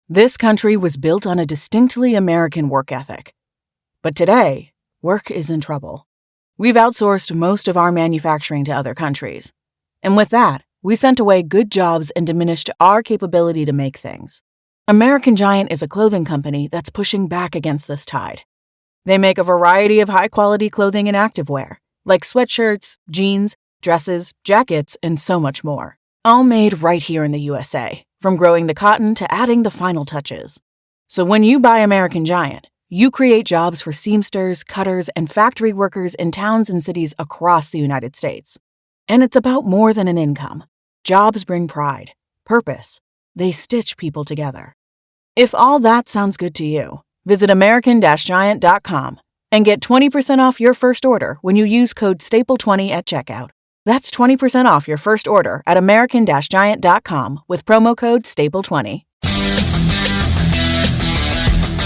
This country was built on a distinctly American work ethic. But today, work is in trouble. We've outsourced most of our manufacturing to other countries. And with that, we sent away good jobs and diminished our capability to make things. American Giant is a clothing company that's pushing back against this tide. They make a variety of high-quality clothing and activewear, like sweatshirts, jeans, dresses, jackets, and so much more. All made right here in the USA, from growing the cotton to adding the final touches. So when you buy American Giant, you create jobs for seamsters, cutters, and factory workers in towns and cities across the United States. And it's about more than an income. Jobs bring pride, purpose. They stitch people together. If all that sounds good to you, visit American-Giant.com and get 20% off your first order when you use code STAPLE20 at checkout. That's 20% off your first order at American-Giant.com with promo code STAPLE20.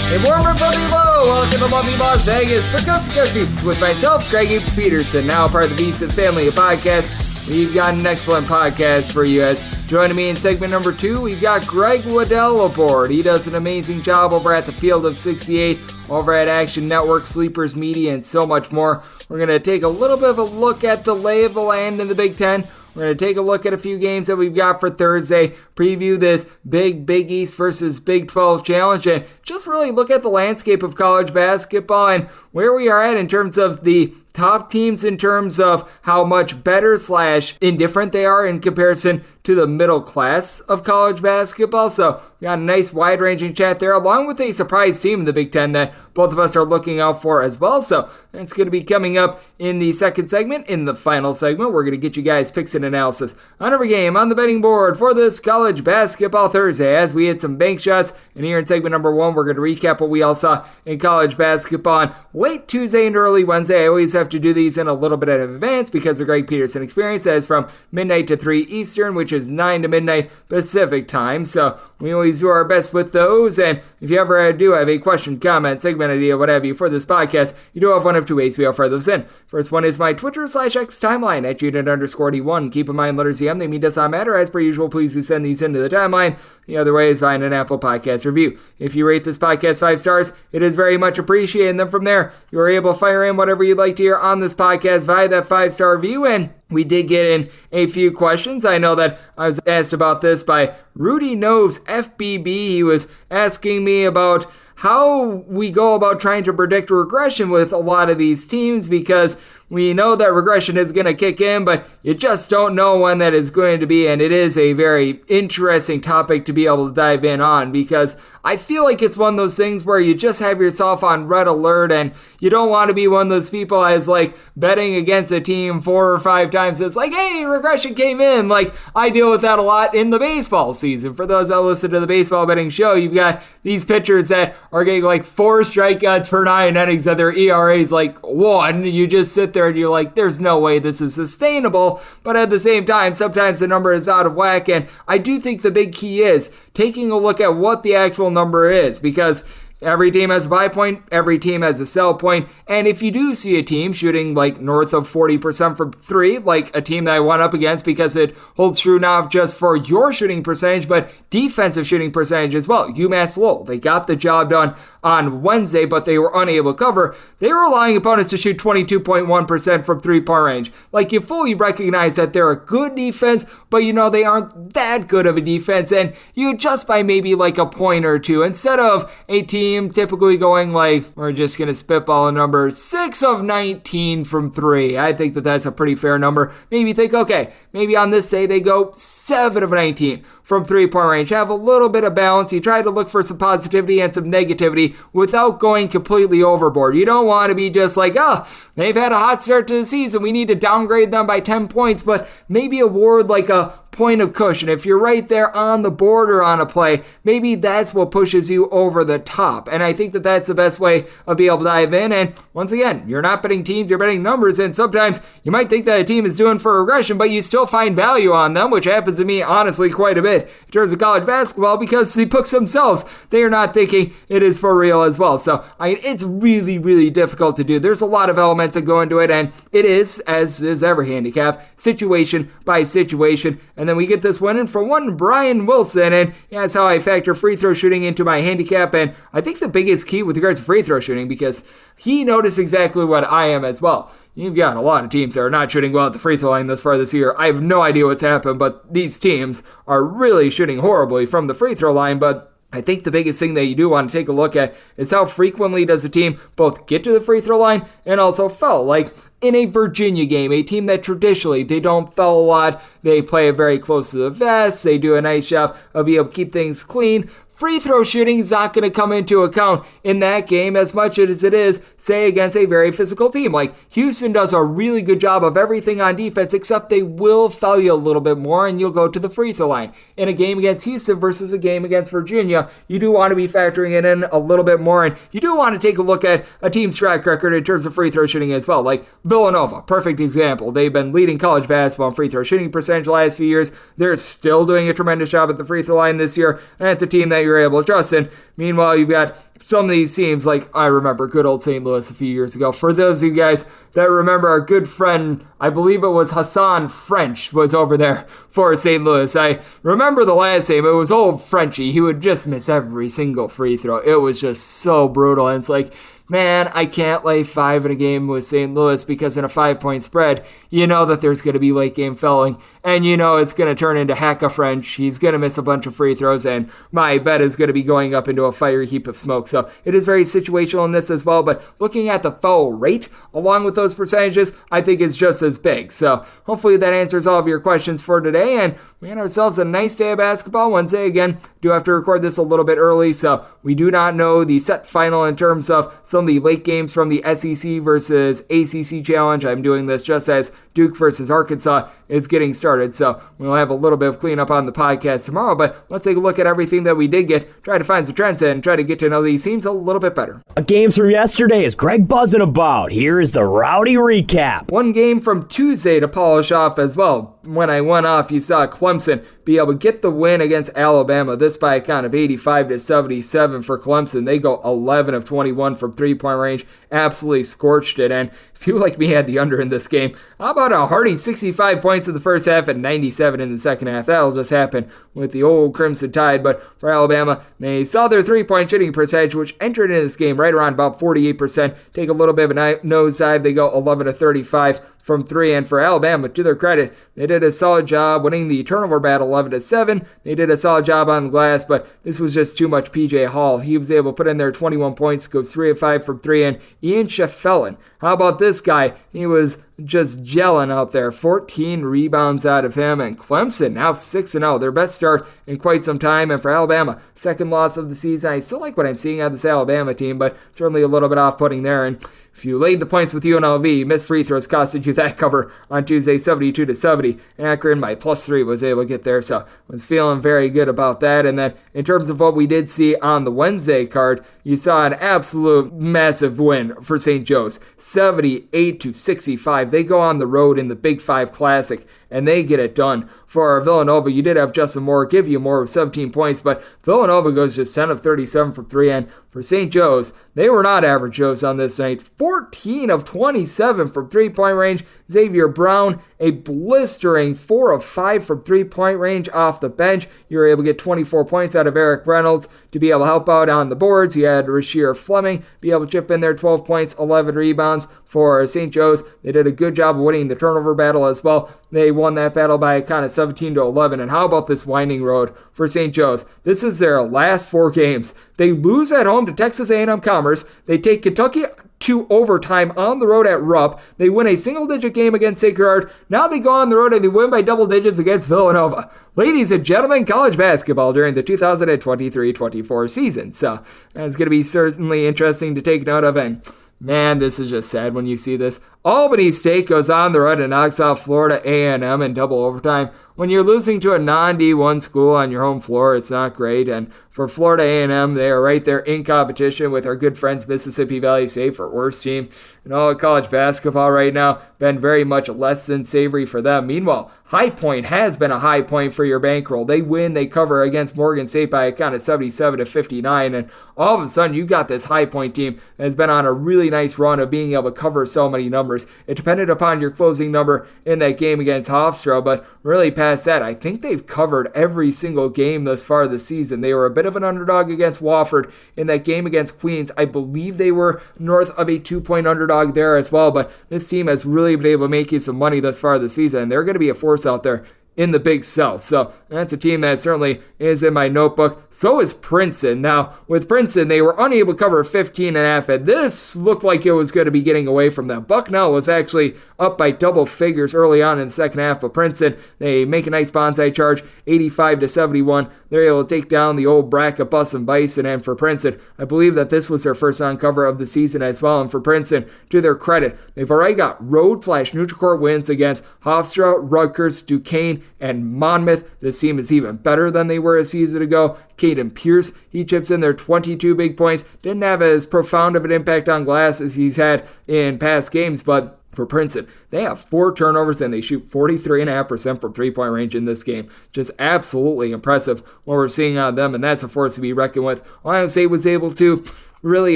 A warm and friendly hello, welcome to lovely Las Vegas for Coast Hoops with myself, Greg Peterson, now part of the Beast family of podcasts. We've got an excellent podcast for you guys. Joining me in segment number 2, we've got Greg Waddell aboard. He does an amazing job over at the Field of 68, over at Action Network, Sleepers Media, and so much more. We're going to take a little bit of a look at the lay of the land in the Big Ten. We're going to take a look at a few games that we've got for Thursday, preview this Big East versus Big 12 challenge, and just really look at the landscape of college basketball and where we are at in terms of the top teams in terms of how much better / indifferent they are in comparison to the middle class of college basketball. So we got a nice wide-ranging chat there, along with a surprise team in the Big Ten that both of us are looking out for as well. So that's going to be coming up in the second segment. In the final segment, we're going to get you guys picks and analysis on every game on the betting board for this college basketball Thursday as we hit some bank shots. And here in segment number 1, we're going to recap what we all saw in college basketball on late Tuesday and early Wednesday. I always have to do these in a little bit of advance because the Greg Peterson experience is from midnight to 3 Eastern, which is 9 to midnight Pacific time. So we always do our best with those. And if you ever do have a question, comment, segment idea, what have you for this podcast, you do have one of two ways we offer those in. First one is my Twitter /X timeline at unit_D1. Keep in mind, letters EM, they mean does not matter. As per usual, please do send these into the timeline. The other way is find an Apple Podcast review. If you rate this podcast 5 stars, it is very much appreciated. And then from there, you are able to fire in whatever you'd like to hear on this podcast via that 5-star review. And we did get in a few questions. I know that I was asked about this by Rudy Knows FBB. He was asking me about how we go about trying to predict regression with a lot of these teams, because we know that regression is going to kick in, but you just don't know when that is going to be, and it is a very interesting topic to be able to dive in on, because I feel like it's one of those things where you just have yourself on red alert, and you don't want to be one of those people as like betting against a team 4 or 5 times that's like, hey, regression came in. Like, I deal with that a lot in the baseball season. For those that listen to the baseball betting show, you've got these pitchers that are getting like 4 strikeouts per 9 innings and their ERA is like 1. You just sit there and you're like, there's no way this is sustainable. But at the same time, sometimes the number is out of whack. And I do think the big key is taking a look at what the actual number is, because every team has a buy point, every team has a sell point, and if you do see a team shooting like north of 40% from 3, like a team that I went up against, because it holds true not just for your shooting percentage, but defensive shooting percentage as well. UMass Lowell, they got the job done on Wednesday, but they were unable to cover. They were allowing opponents to shoot 22.1% from 3-point range. Like, you fully recognize that they're a good defense, but you know they aren't that good of a defense, and you adjust by maybe like a point or two, instead of a team typically going like, we're just going to spitball a number, 6 of 19 from 3. I think that that's a pretty fair number. Maybe think, okay, maybe on this day they go 7 of 19 from 3-point range. Have a little bit of balance. You try to look for some positivity and some negativity without going completely overboard. You don't want to be just like, oh, they've had a hot start to the season, we need to downgrade them by 10 points, but maybe award like a point of cushion. If you're right there on the border on a play, maybe that's what pushes you over the top. And I think that that's the best way of being able to dive in. And once again, you're not betting teams, you're betting numbers. And sometimes you might think that a team is doing for regression, but you still find value on them, which happens to me honestly quite a bit in terms of college basketball, because the books themselves, they are not thinking it is for real as well. So it's really, really difficult to do. There's a lot of elements that go into it, and it is, as is every handicap, situation by situation. And And then we get this win in for one Brian Wilson, and that's how I factor free throw shooting into my handicap. And I think the biggest key with regards to free throw shooting, because he noticed exactly what I am as well. You've got a lot of teams that are not shooting well at the free throw line this far this year. I have no idea what's happened, but these teams are really shooting horribly from the free throw line. But I think the biggest thing that you do want to take a look at is how frequently does a team both get to the free throw line and also foul. Like in a Virginia game, a team that traditionally they don't foul a lot, they play it very close to the vest, they do a nice job of being able to keep things clean. Free throw shooting is not going to come into account in that game as much as it is, say, against a very physical team. Like, Houston does a really good job of everything on defense, except they will foul you a little bit more, and you'll go to the free throw line. In a game against Houston versus a game against Virginia, you do want to be factoring it in a little bit more, and you do want to take a look at a team's track record in terms of free throw shooting as well. Like, Villanova, perfect example. They've been leading college basketball in free throw shooting percentage the last few years. They're still doing a tremendous job at the free throw line this year, and it's a team that you're able to trust in. Meanwhile, you've got some of these teams, like I remember good old St. Louis a few years ago. For those of you guys that remember, our good friend, I believe it was Hassan French, was over there for St. Louis. I remember the last game. It was old Frenchie. He would just miss every single free throw. It was just so brutal. And it's like, man, I can't lay 5 in a game with St. Louis because in a 5-point spread, you know that there's going to be late game fouling, and you know it's going to turn into Hacka French. He's going to miss a bunch of free throws, and my bet is going to be going up into a fiery heap of smoke. So it is very situational in this as well, but looking at the foul rate along with those percentages, I think is just as big. So hopefully that answers all of your questions for today, and we had ourselves a nice day of basketball. Wednesday, again, do have to record this a little bit early, so we do not know the set final in terms of some of the late games from the SEC versus ACC challenge. I'm doing this just as Duke versus Arkansas is getting started, so we'll have a little bit of cleanup on the podcast tomorrow, but let's take a look at everything that we did get, try to find some trends and try to get to know these teams a little bit better. Games from yesterday is Greg buzzing about. Here is the rowdy recap. One game from Tuesday to polish off as well. When I went off, you saw Clemson be able to get the win against Alabama. This by a count of 85-77 for Clemson. They go 11 of 21 from three-point range. Absolutely scorched it. And if you like me had the under in this game, how about a hearty 65 points in the first half and 97 in the second half? That'll just happen with the old Crimson Tide. But for Alabama, they saw their three-point shooting percentage, which entered in this game right around about 48%. Take a little bit of a nosedive. They go 11 of 35 from three. And for Alabama, to their credit, they did a solid job winning the turnover battle 11-7. They did a solid job on the glass, but this was just too much PJ Hall. He was able to put in there 21 points, go 3 of 5 from three. And Ian Scheffelen, how about this guy? He was just gelling out there. 14 rebounds out of him, and Clemson now 6-0, their best start in quite some time. And for Alabama, second loss of the season. I still like what I'm seeing out of this Alabama team, but certainly a little bit off-putting there. And if you laid the points with UNLV, missed free throws costed you that cover on Tuesday, 72-70. Akron, my +3, was able to get there, so I was feeling very good about that. And then in terms of what we did see on the Wednesday card, you saw an absolute massive win for St. Joe's, 78-65. They go on the road in the Big 5 Classic, and they get it done. For Villanova, you did have Justin Moore give you more of 17 points, but Villanova goes just 10 of 37 from three. And for St. Joe's, they were not average Joes on this night. 14 of 27 from three-point range. Xavier Brown, a blistering 4 of 5 from three-point range off the bench. You were able to get 24 points out of Eric Reynolds to be able to help out on the boards. You had Rasheer Fleming be able to chip in there 12 points, 11 rebounds for St. Joe's. They did a good job of winning the turnover battle as well. They won that battle by a count of 17-11. And how about this winding road for St. Joe's? This is their last 4 games. They lose at home to Texas A&M Commerce. They take Kentucky to overtime on the road at Rupp. They win a single-digit game against Sacred Heart. Now they go on the road and they win by double digits against Villanova. Ladies and gentlemen, college basketball during the 2023-24 season. So that's going to be certainly interesting to take note of. And man, this is just sad when you see this. Albany State goes on the road and knocks off Florida A&M in double overtime. When you're losing to a non-D1 school on your home floor, it's not great. And for Florida A&M, they are right there in competition with our good friends Mississippi Valley State for worst team in all of college basketball right now. Been very much less than savory for them. Meanwhile, High Point has been a high point for your bankroll. They win, they cover against Morgan State by a count of 77-59. And all of a sudden, you got this High Point team that has been on a really nice run of being able to cover so many numbers. It depended upon your closing number in that game against Hofstra, but really, Pat past that, I think they've covered every single game thus far this season. They were a bit of an underdog against Wofford in that game against Queens. I believe they were north of a 2-point underdog there as well, but this team has really been able to make you some money thus far this season, and they're going to be a force out there in the Big South. So that's a team that certainly is in my notebook. So is Princeton. Now, with Princeton, they were unable to cover 15.5, and this looked like it was going to be getting away from them. Bucknell was actually up by double figures early on in the second half, but Princeton, they make a nice bonsai charge, 85-71. They're able to take down the old bracket Bus and Bison, and for Princeton, I believe that this was their first on-cover of the season as well, and for Princeton, to their credit, they've already got road/neutral court wins against Hofstra, Rutgers, Duquesne, and Monmouth. This team is even better than they were a season ago. Caden Pierce, he chips in their 22 big points. Didn't have as profound of an impact on glass as he's had in past games, but for Princeton, they have 4 turnovers and they shoot 43.5% from three-point range in this game. Just absolutely impressive what we're seeing on them, and that's a force to be reckoned with. Ohio State was able to really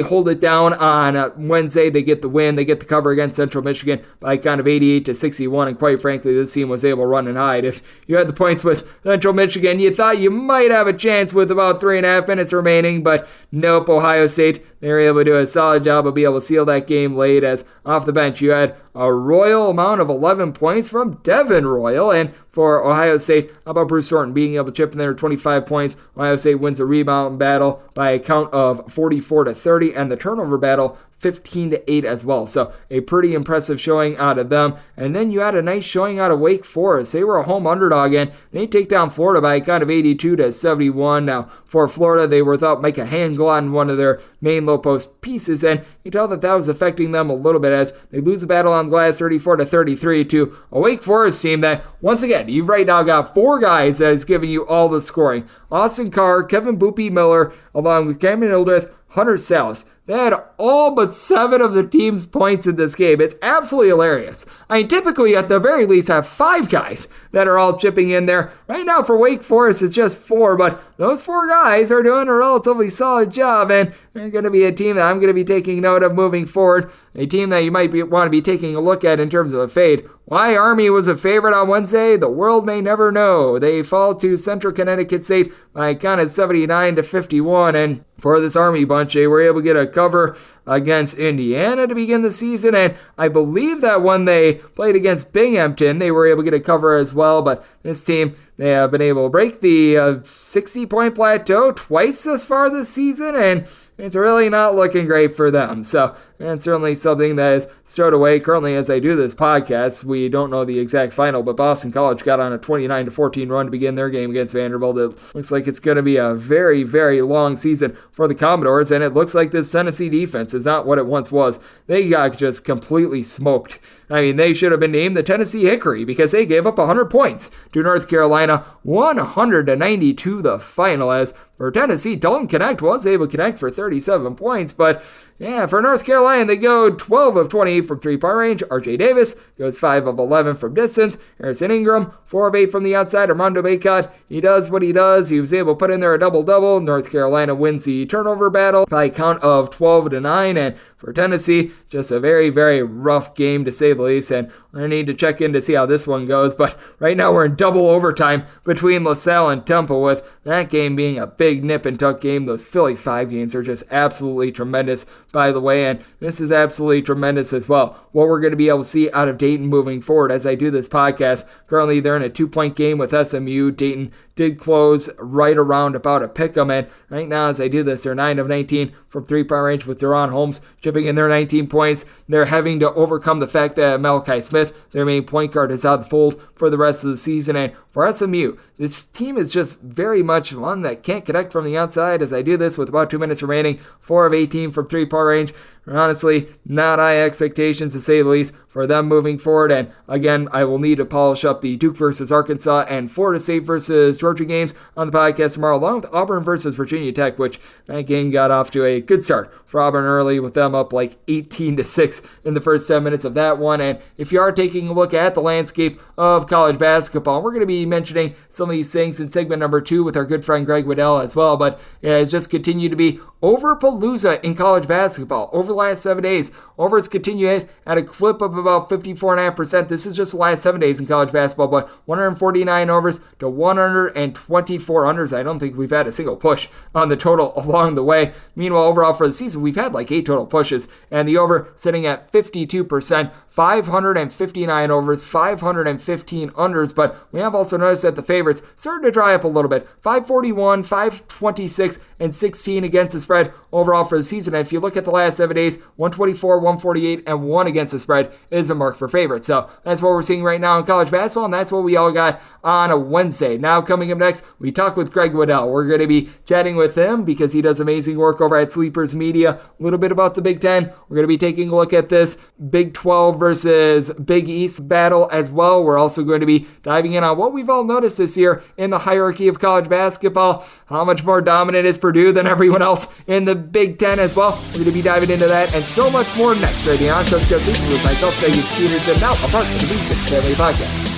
hold it down on Wednesday. They get the win. They get the cover against Central Michigan by kind of 88-61, and quite frankly, this team was able to run and hide. If you had the points with Central Michigan, you thought you might have a chance with about 3.5 minutes remaining, but nope, Ohio State, they were able to do a solid job of being able to seal that game late, as off the bench you had a royal amount of 11 points from Devin Royal, and for Ohio State, how about Bruce Thornton being able to chip in there 25 points? Ohio State wins a rebound battle by a count of 44-30, and the turnover battle 15-8 as well. So a pretty impressive showing out of them. And then you had a nice showing out of Wake Forest. They were a home underdog, and they take down Florida by a count of 82-71. Now, for Florida, they were without Micah Handel on one of their main low post pieces, and you tell that was affecting them a little bit as they lose the battle on glass 34-33 to a Wake Forest team that, once again, you've right now got 4 guys that is giving you all the scoring. Austin Carr, Kevin Boopy Miller, along with Cameron Hildreth, Hunter Salas. They had all but 7 of the team's points in this game. It's absolutely hilarious. I mean, typically, at the very least, have 5 guys that are all chipping in there. Right now, for Wake Forest, it's just 4, but those 4 guys are doing a relatively solid job, and they're going to be a team that I'm going to be taking note of moving forward, a team that you might want to be taking a look at in terms of a fade. Why Army was a favorite on Wednesday, the world may never know. They fall to Central Connecticut State by a count of 79-51, and for this Army bunch, they were able to get a cover against Indiana to begin the season, and I believe that when they played against Binghamton, they were able to get a cover as well, but this team, they have been able to break the 60-point plateau twice thus far this season, and it's really not looking great for them. So that's certainly something that is stowed away. Currently, as I do this podcast, we don't know the exact final, but Boston College got on a 29-14 run to begin their game against Vanderbilt. It looks like it's going to be a very, very long season for the Commodores, and it looks like this Tennessee defense is not what it once was. They got just completely smoked. I mean, they should have been named the Tennessee Hickory because they gave up 100 points to North Carolina, 100-92 the final, as for Tennessee, Dalton Connect was able to connect for 37 points, but yeah, for North Carolina, they go 12 of 28 from three-point range. R.J. Davis goes 5 of 11 from distance. Harrison Ingram, 4 of 8 from the outside. Armando Bacot, he does what he does. He was able to put in there a double-double. North Carolina wins the turnover battle by a count of 12-9, and for Tennessee, just a very, very rough game to say the least, and we're going to need to check in to see how this one goes, but right now we're in double overtime between LaSalle and Temple, with that game being a big nip-and-tuck game. Those Philly 5 games are just absolutely tremendous, by the way, and this is absolutely tremendous as well. What we're going to be able to see out of Dayton moving forward as I do this podcast. Currently, they're in a 2-point game with SMU. Dayton did close right around about a pick'em, and right now as I do this, they're 9 of 19 from three-point range with Deron Holmes chipping in their 19 points. They're having to overcome the fact that Malachi Smith, their main point guard, is out of the fold for the rest of the season, and for SMU, this team is just very much one that can't connect from the outside. As I do this with about 2 minutes remaining, 4 of 18 from three-point range. Honestly, not high expectations to say the least for them moving forward, and again, I will need to polish up the Duke versus Arkansas and Florida State versus Georgia games on the podcast tomorrow, along with Auburn versus Virginia Tech, which that game got off to a good start for Auburn early, with them up like 18-6 in the first 10 minutes of that one. And if you are taking a look at the landscape of college basketball, we're going to be mentioning some of these things in segment number 2 with our good friend Greg Waddell as well, but it has just continued to be over Palooza in college basketball. Over the last 7 days, overs continue to hit at a clip of about 54.5%. This is just the last 7 days in college basketball, but 149 overs to 124 unders. I don't think we've had a single push on the total along the way. Meanwhile, overall for the season, we've had like 8 total pushes, and the over sitting at 52%, 559 overs, 515 unders, but we have also noticed that the favorites started to dry up a little bit. 541, 526, and 16 against the spread overall for the season. And if you look at the last 7 days, 124, 148, and 1 against the spread is a mark for favorites. So that's what we're seeing right now in college basketball, and that's what we all got on a Wednesday. Now coming up next, we talk with Greg Waddell. We're going to be chatting with him because he does amazing work over at Sleepers Media. A little bit about the Big Ten. We're going to be taking a look at this Big 12 versus Big East battle as well. We're also going to be diving in on what we've all noticed this year in the hierarchy of college basketball. How much more dominant is Purdue than everyone else in the Big Ten as well? We're going to be diving into that and so much more next. Right here on Let's Go Sleep with myself, Greg Peterson, now a part of the Decent Family Podcast.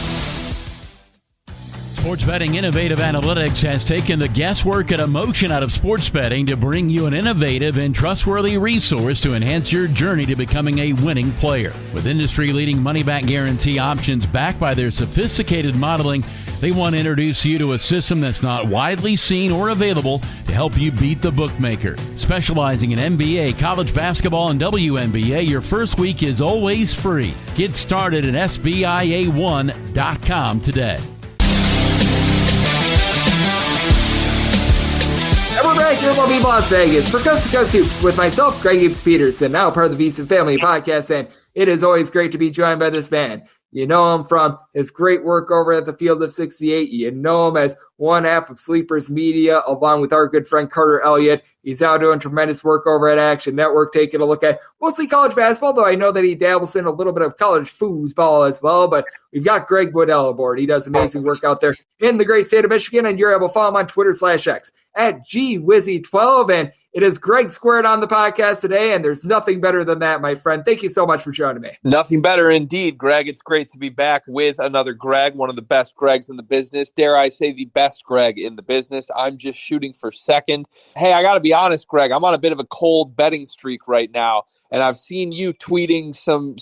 Sports Betting Innovative Analytics has taken the guesswork and emotion out of sports betting to bring you an innovative and trustworthy resource to enhance your journey to becoming a winning player. With industry-leading money-back guarantee options backed by their sophisticated modeling, they want to introduce you to a system that's not widely seen or available to help you beat the bookmaker. Specializing in NBA, college basketball, and WNBA, your first week is always free. Get started at SBIA1.com today. And we're back here in Mobile, Las Vegas for Coast to Coast Hoops with myself, Greg Peterson, now part of the Decent Family Podcast, and it is always great to be joined by this man. You know him from his great work over at the Field of 68. You know him as one half of Sleepers Media, along with our good friend Carter Elliott. He's now doing tremendous work over at Action Network, taking a look at mostly college basketball, though I know that he dabbles in a little bit of college foosball as well. But we've got Greg Waddell aboard. He does amazing work out there in the great state of Michigan, and you're able to follow him on Twitter/X at GWizzy12. And it is Greg squared on the podcast today, and there's nothing better than that, my friend. Thank you so much for joining me. Nothing better indeed, Greg. It's great to be back with another Greg, one of the best Gregs in the business. Dare I say the best Greg in the business. I'm just shooting for second. Hey, I got to be honest, Greg. I'm on a bit of a cold betting streak right now. And I've seen you tweeting some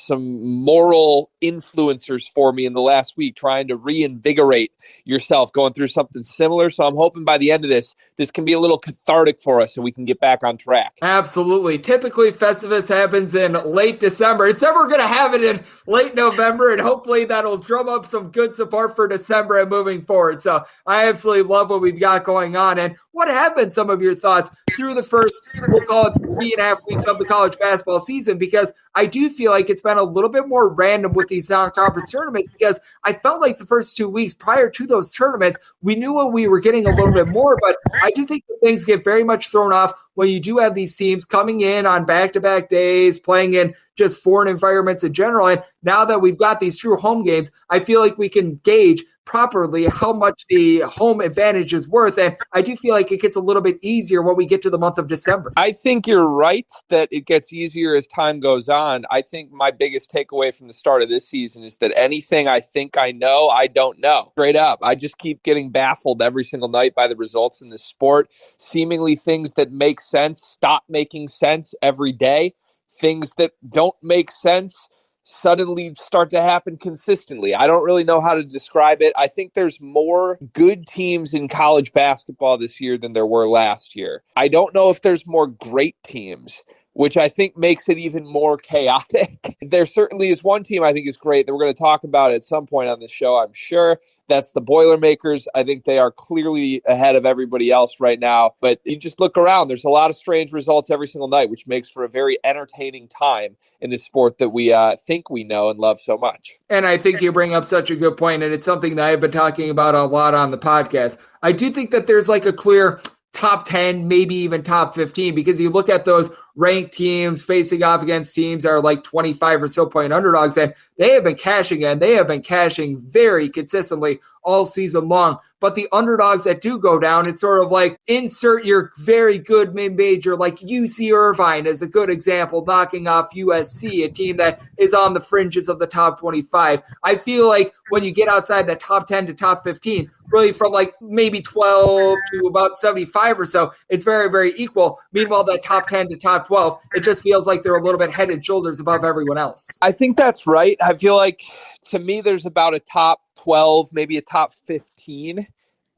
moral influencers for me in the last week, trying to reinvigorate yourself, going through something similar. So I'm hoping by the end of this can be a little cathartic for us so we can get back on track. Absolutely. Typically, Festivus happens in late December. It's never going to have it in late November, and hopefully that'll drum up some good support for December and moving forward. So I absolutely love what we've got going on. And what have been some of your thoughts through the first, we'll call it 3.5 weeks of the college basketball season? Because I do feel like it's been a little bit more random with these non-conference tournaments, because I felt like the first 2 weeks prior to those tournaments, we knew what we were getting a little bit more, but I do think that things get very much thrown off when you do have these teams coming in on back-to-back days, playing in just foreign environments in general. And now that we've got these true home games, I feel like we can gauge properly how much the home advantage is worth. And I do feel like it gets a little bit easier when we get to the month of December. I think you're right that it gets easier as time goes on. I think my biggest takeaway from the start of this season is that anything I think I know, I don't know. Straight up. I just keep getting baffled every single night by the results in this sport. Seemingly things that make sense stop making sense every day. Things that don't make sense suddenly start to happen consistently. I don't really know how to describe it. I think there's more good teams in college basketball this year than there were last year. I don't know if there's more great teams, which I think makes it even more chaotic. There certainly is one team I think is great that we're going to talk about at some point on the show, I'm sure. That's the Boilermakers. I think they are clearly ahead of everybody else right now. But you just look around. There's a lot of strange results every single night, which makes for a very entertaining time in this sport that we think we know and love so much. And I think you bring up such a good point, and it's something that I've been talking about a lot on the podcast. I do think that there's like a clear top 10, maybe even top 15, because you look at those ranked teams facing off against teams that are like 25 or so point underdogs, and they have been cashing, and they have been cashing very consistently all season long. But the underdogs that do go down, it's sort of like insert your very good mid-major, like UC Irvine is a good example, knocking off USC, a team that is on the fringes of the top 25. I feel like when you get outside the top 10 to top 15, really from like maybe 12 to about 75 or so, it's very, very equal. Meanwhile, that top 10 to top 12, it just feels like they're a little bit head and shoulders above everyone else. I think that's right. I feel like, to me, there's about a top 12, maybe a top 15.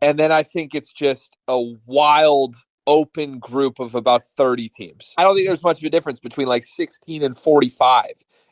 And then I think it's just a wild open group of about 30 teams. I don't think there's much of a difference between like 16 and 45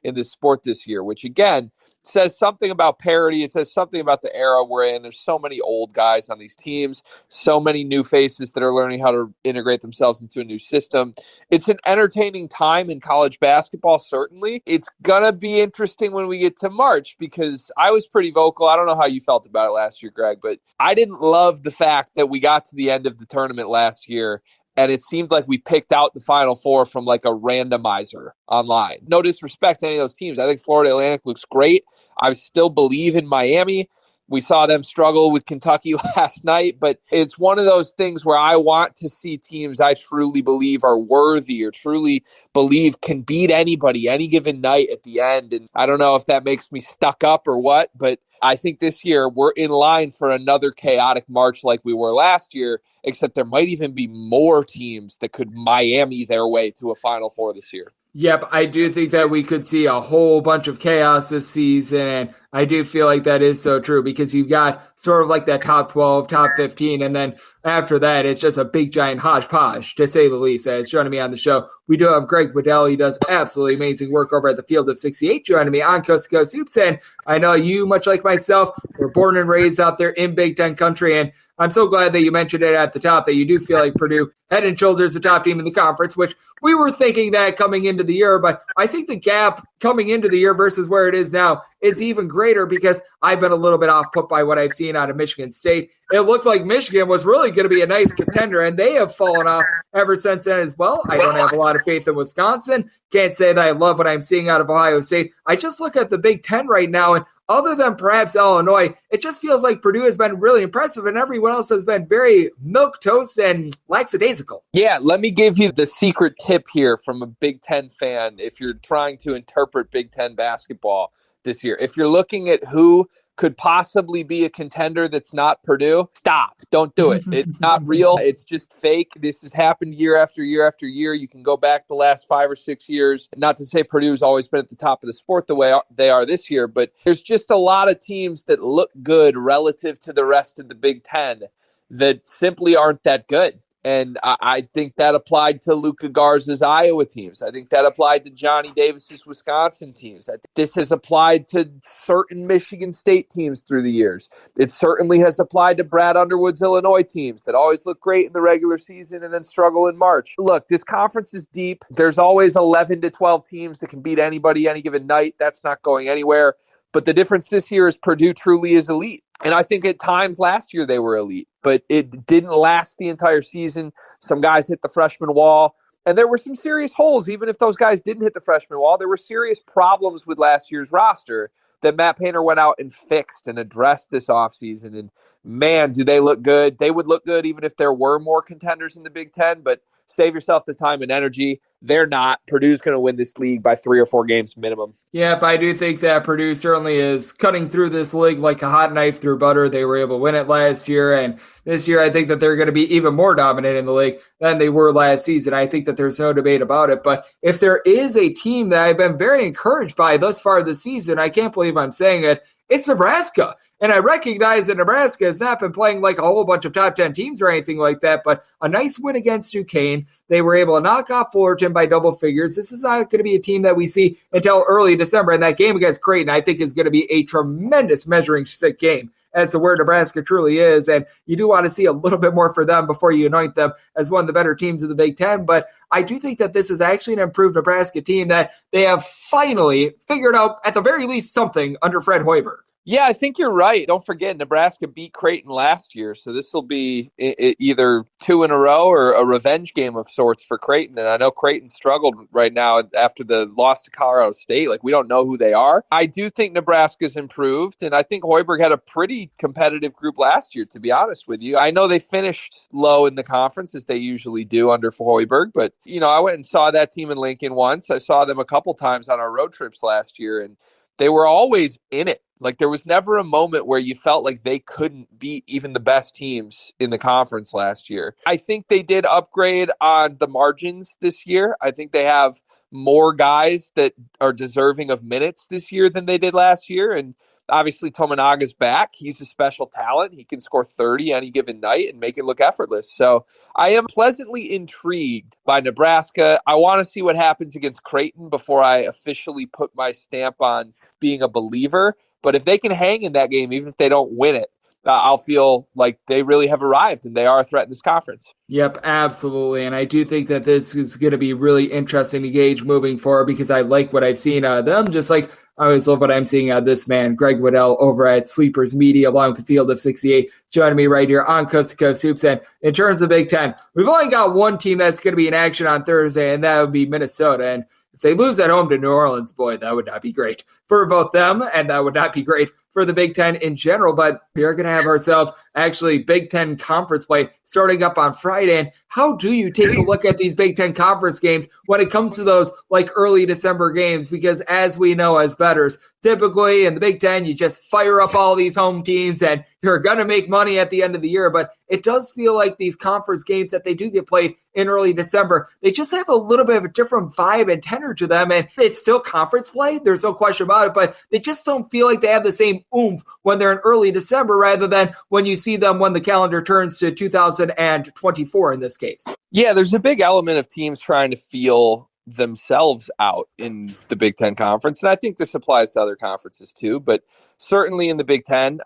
in this sport this year, which again says something about parity. It says something about the era we're in. There's so many old guys on these teams, so many new faces that are learning how to integrate themselves into a new system. It's an entertaining time in college basketball, certainly. It's going to be interesting when we get to March because I was pretty vocal. I don't know how you felt about it last year, Greg, but I didn't love the fact that we got to the end of the tournament last year and it seemed like we picked out the Final Four from like a randomizer online. No disrespect to any of those teams. I think Florida Atlantic looks great. I still believe in Miami. We saw them struggle with Kentucky last night, but it's one of those things where I want to see teams I truly believe are worthy or truly believe can beat anybody any given night at the end. And I don't know if that makes me stuck up or what, but I think this year we're in line for another chaotic March like we were last year, except there might even be more teams that could Miami their way to a Final Four this year. Yep, I do think that we could see a whole bunch of chaos this season, and I do feel like that is so true because you've got sort of like that top 12, top 15, and then after that, it's just a big giant hodgepodge, to say the least. As joining me on the show, we do have Greg Waddell. He does absolutely amazing work over at the Field of 68, joining me on Coast to Coast Hoops, and I know you, much like myself, were born and raised out there in Big Ten country, and I'm so glad that you mentioned it at the top that you do feel like Purdue head and shoulders the top team in the conference, which we were thinking that coming into the year, but I think the gap coming into the year versus where it is now is even greater because I've been a little bit off put by what I've seen out of Michigan State. It looked like Michigan was really going to be a nice contender, and they have fallen off ever since then as well. I don't have a lot of faith in Wisconsin. Can't say that I love what I'm seeing out of Ohio State. I just look at the Big Ten right now, and other than perhaps Illinois, it just feels like Purdue has been really impressive, and everyone else has been very milquetoast and lackadaisical. Yeah, let me give you the secret tip here from a Big Ten fan if you're trying to interpret Big Ten basketball this year. If you're looking at who could possibly be a contender that's not Purdue, stop. Don't do it. It's not real. It's just fake. This has happened year after year after year. You can go back the last 5 or 6 years. Not to say Purdue's always been at the top of the sport the way they are this year, but there's just a lot of teams that look good relative to the rest of the Big Ten that simply aren't that good. And I think that applied to Luka Garza's Iowa teams. I think that applied to Johnny Davis's Wisconsin teams. This has applied to certain Michigan State teams through the years. It certainly has applied to Brad Underwood's Illinois teams that always look great in the regular season and then struggle in March. Look, this conference is deep. There's always 11 to 12 teams that can beat anybody any given night. That's not going anywhere. But the difference this year is Purdue truly is elite. And I think at times last year they were elite, but it didn't last the entire season. Some guys hit the freshman wall, and there were some serious holes. Even if those guys didn't hit the freshman wall, there were serious problems with last year's roster that Matt Painter went out and fixed and addressed this offseason. And man, do they look good. They would look good even if there were more contenders in the Big Ten, but save yourself the time and energy. They're not. Purdue's going to win this league by 3 or 4 games minimum. Yep, I do think that Purdue certainly is cutting through this league like a hot knife through butter. They were able to win it last year, and this year I think that they're going to be even more dominant in the league than they were last season. I think that there's no debate about it, but if there is a team that I've been very encouraged by thus far this season, I can't believe I'm saying it, it's Nebraska. And I recognize that Nebraska has not been playing like a whole bunch of top 10 teams or anything like that, but a nice win against Duquesne. They were able to knock off Fullerton by double figures. This is not going to be a team that we see until early December, and that game against Creighton I think is going to be a tremendous measuring stick game as to where Nebraska truly is, and you do want to see a little bit more for them before you anoint them as one of the better teams of the Big Ten, but I do think that this is actually an improved Nebraska team that they have finally figured out, at the very least, something under Fred Hoiberg. Yeah, I think you're right. Don't forget, Nebraska beat Creighton last year, so this will be either two in a row or a revenge game of sorts for Creighton. And I know Creighton struggled right now after the loss to Colorado State. Like, we don't know who they are. I do think Nebraska's improved, and I think Hoiberg had a pretty competitive group last year, to be honest with you. I know they finished low in the conference, as they usually do under Hoiberg, but, I went and saw that team in Lincoln once. I saw them a couple times on our road trips last year, and they were always in it. Like, there was never a moment where you felt like they couldn't beat even the best teams in the conference last year. I think they did upgrade on the margins this year. I think they have more guys that are deserving of minutes this year than they did last year. And obviously Tominaga's back. He's a special talent. He can score 30 any given night and make it look effortless. So I am pleasantly intrigued by Nebraska. I want to see what happens against Creighton before I officially put my stamp on being a believer. But if they can hang in that game, even if they don't win it, I'll feel like they really have arrived and they are a threat in this conference. Yep, absolutely. And I do think that this is going to be really interesting to gauge moving forward because I like what I've seen out of them, just like I always love what I'm seeing out of this man, Greg Waddell, over at Sleepers Media, along with the Field of 68, joining me right here on Coast to Coast Hoops. And in terms of Big Ten, we've only got one team that's going to be in action on Thursday, and that would be Minnesota. And if they lose at home to New Orleans, boy, that would not be great for both them, and that would not be great for the Big Ten in general. But we are going to have ourselves actually Big Ten conference play starting up on Friday. And how do you take a look at these Big Ten conference games when it comes to those like early December games? Because as we know as bettors, typically in the Big Ten, you just fire up all these home teams and you're going to make money at the end of the year. But it does feel like these conference games that they do get played in early December, they just have a little bit of a different vibe and tenor to them. And it's still conference play. There's no question about it, but they just don't feel like they have the same oomph when they're in early December rather than when you see them when the calendar turns to 2024 in this case. Yeah, there's a big element of teams trying to feel themselves out in the Big Ten conference. And I think this applies to other conferences too, but certainly in the Big Ten,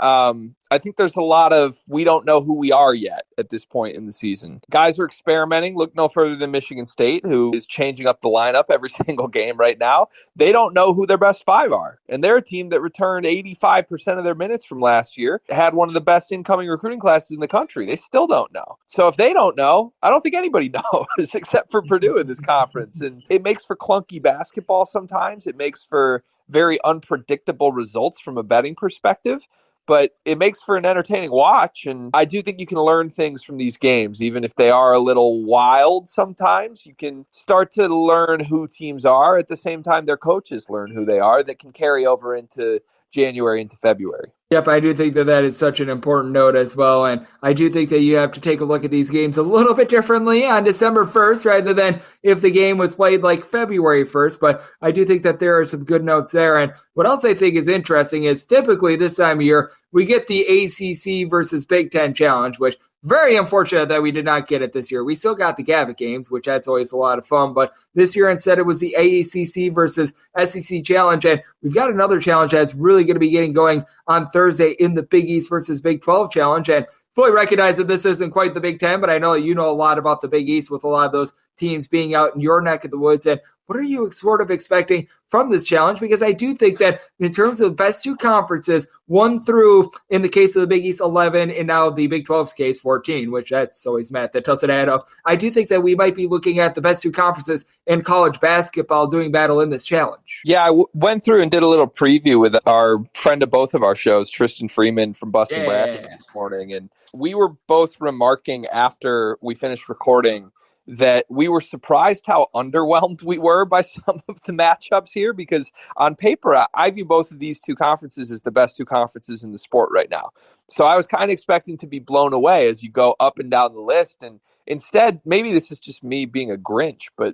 I think there's a lot of, we don't know who we are yet at this point in the season. Guys are experimenting. Look no further than Michigan State, who is changing up the lineup every single game right now. They don't know who their best five are. And they're a team that returned 85% of their minutes from last year, had one of the best incoming recruiting classes in the country. They still don't know. So if they don't know, I don't think anybody knows except for Purdue in this conference. And it makes for clunky basketball sometimes. It makes for very unpredictable results from a betting perspective, but it makes for an entertaining watch. And I do think you can learn things from these games, even if they are a little wild sometimes. You can start to learn who teams are at the same time their coaches learn who they are, that can carry over into January, into February. Yep, I do think that is such an important note as well. And I do think that you have to take a look at these games a little bit differently on December 1st rather than if the game was played like February 1st. But I do think that there are some good notes there. And what else I think is interesting is typically this time of year, we get the ACC versus Big Ten challenge, which very unfortunate that we did not get it this year. We still got the Gavitt games, which that's always a lot of fun. But this year instead it was the AACC versus SEC challenge. And we've got another challenge that's really going to be getting going on Thursday in the Big East versus Big 12 challenge. And fully recognize that this isn't quite the Big Ten, but I know you know a lot about the Big East with a lot of those teams being out in your neck of the woods. And what are you sort of expecting from this challenge? Because I do think that in terms of best two conferences, 1 through, in the case of the Big East, 11, and now the Big 12's case, 14, which that's always math that doesn't add up. I do think that we might be looking at the best two conferences in college basketball doing battle in this challenge. Yeah, I went through and did a little preview with our friend of both of our shows, Tristan Freeman from Boston Rapids this morning. And we were both remarking after we finished recording that we were surprised how underwhelmed we were by some of the matchups here, because on paper, I view both of these two conferences as the best two conferences in the sport right now. So I was kind of expecting to be blown away as you go up and down the list. And instead, maybe this is just me being a Grinch, but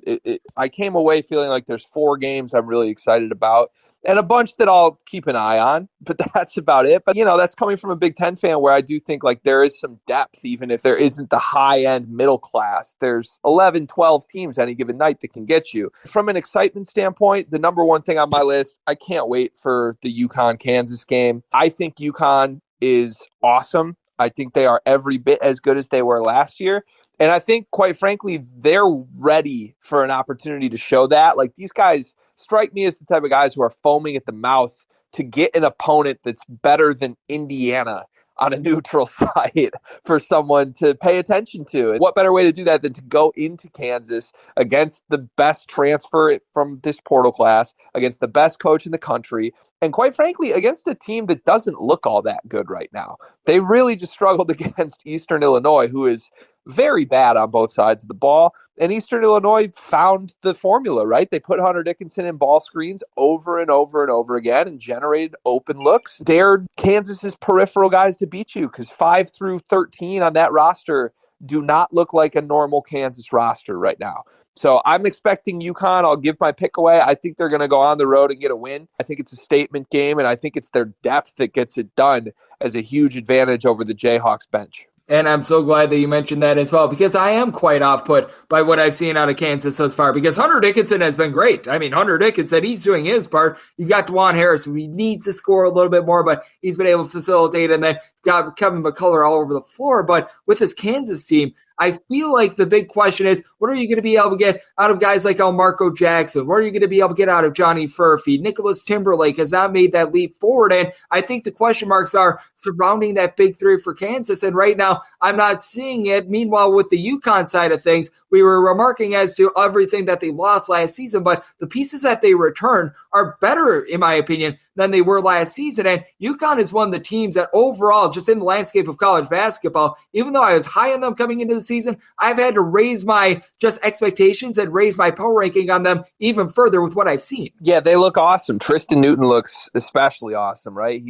I came away feeling like there's 4 games I'm really excited about and a bunch that I'll keep an eye on, but that's about it. But, that's coming from a Big Ten fan where I do think like there is some depth, even if there isn't the high-end middle class. There's 11, 12 teams any given night that can get you. From an excitement standpoint, the number one thing on my list, I can't wait for the UConn-Kansas game. I think UConn is awesome. I think they are every bit as good as they were last year. And I think, quite frankly, they're ready for an opportunity to show that. Like, these guys strike me as the type of guys who are foaming at the mouth to get an opponent that's better than Indiana on a neutral site for someone to pay attention to. And what better way to do that than to go into Kansas against the best transfer from this portal class, against the best coach in the country, and quite frankly, against a team that doesn't look all that good right now. They really just struggled against Eastern Illinois, who is very bad on both sides of the ball. And Eastern Illinois found the formula, right? They put Hunter Dickinson in ball screens over and over and over again and generated open looks. Dared Kansas's peripheral guys to beat you, because 5 through 13 on that roster do not look like a normal Kansas roster right now. So I'm expecting UConn. I'll give my pick away. I think they're going to go on the road and get a win. I think it's a statement game, and I think it's their depth that gets it done as a huge advantage over the Jayhawks bench. And I'm so glad that you mentioned that as well, because I am quite off-put by what I've seen out of Kansas thus far, because Hunter Dickinson has been great. I mean, Hunter Dickinson, he's doing his part. You've got DeJuan Harris, who he needs to score a little bit more, but he's been able to facilitate, and then got Kevin McCullough all over the floor. But with this Kansas team, I feel like the big question is, what are you going to be able to get out of guys like Elmarco Jackson? What are you going to be able to get out of Johnny Furphy? Nicholas Timberlake has not made that leap forward, and I think the question marks are surrounding that big three for Kansas, and right now I'm not seeing it. Meanwhile, with the UConn side of things, we were remarking as to everything that they lost last season, but the pieces that they return are better, in my opinion, than they were last season. And UConn is one of the teams that overall, just in the landscape of college basketball, even though I was high on them coming into the season, I've had to raise my just expectations and raise my power ranking on them even further with what I've seen. Yeah, they look awesome. Tristan Newton looks especially awesome, right?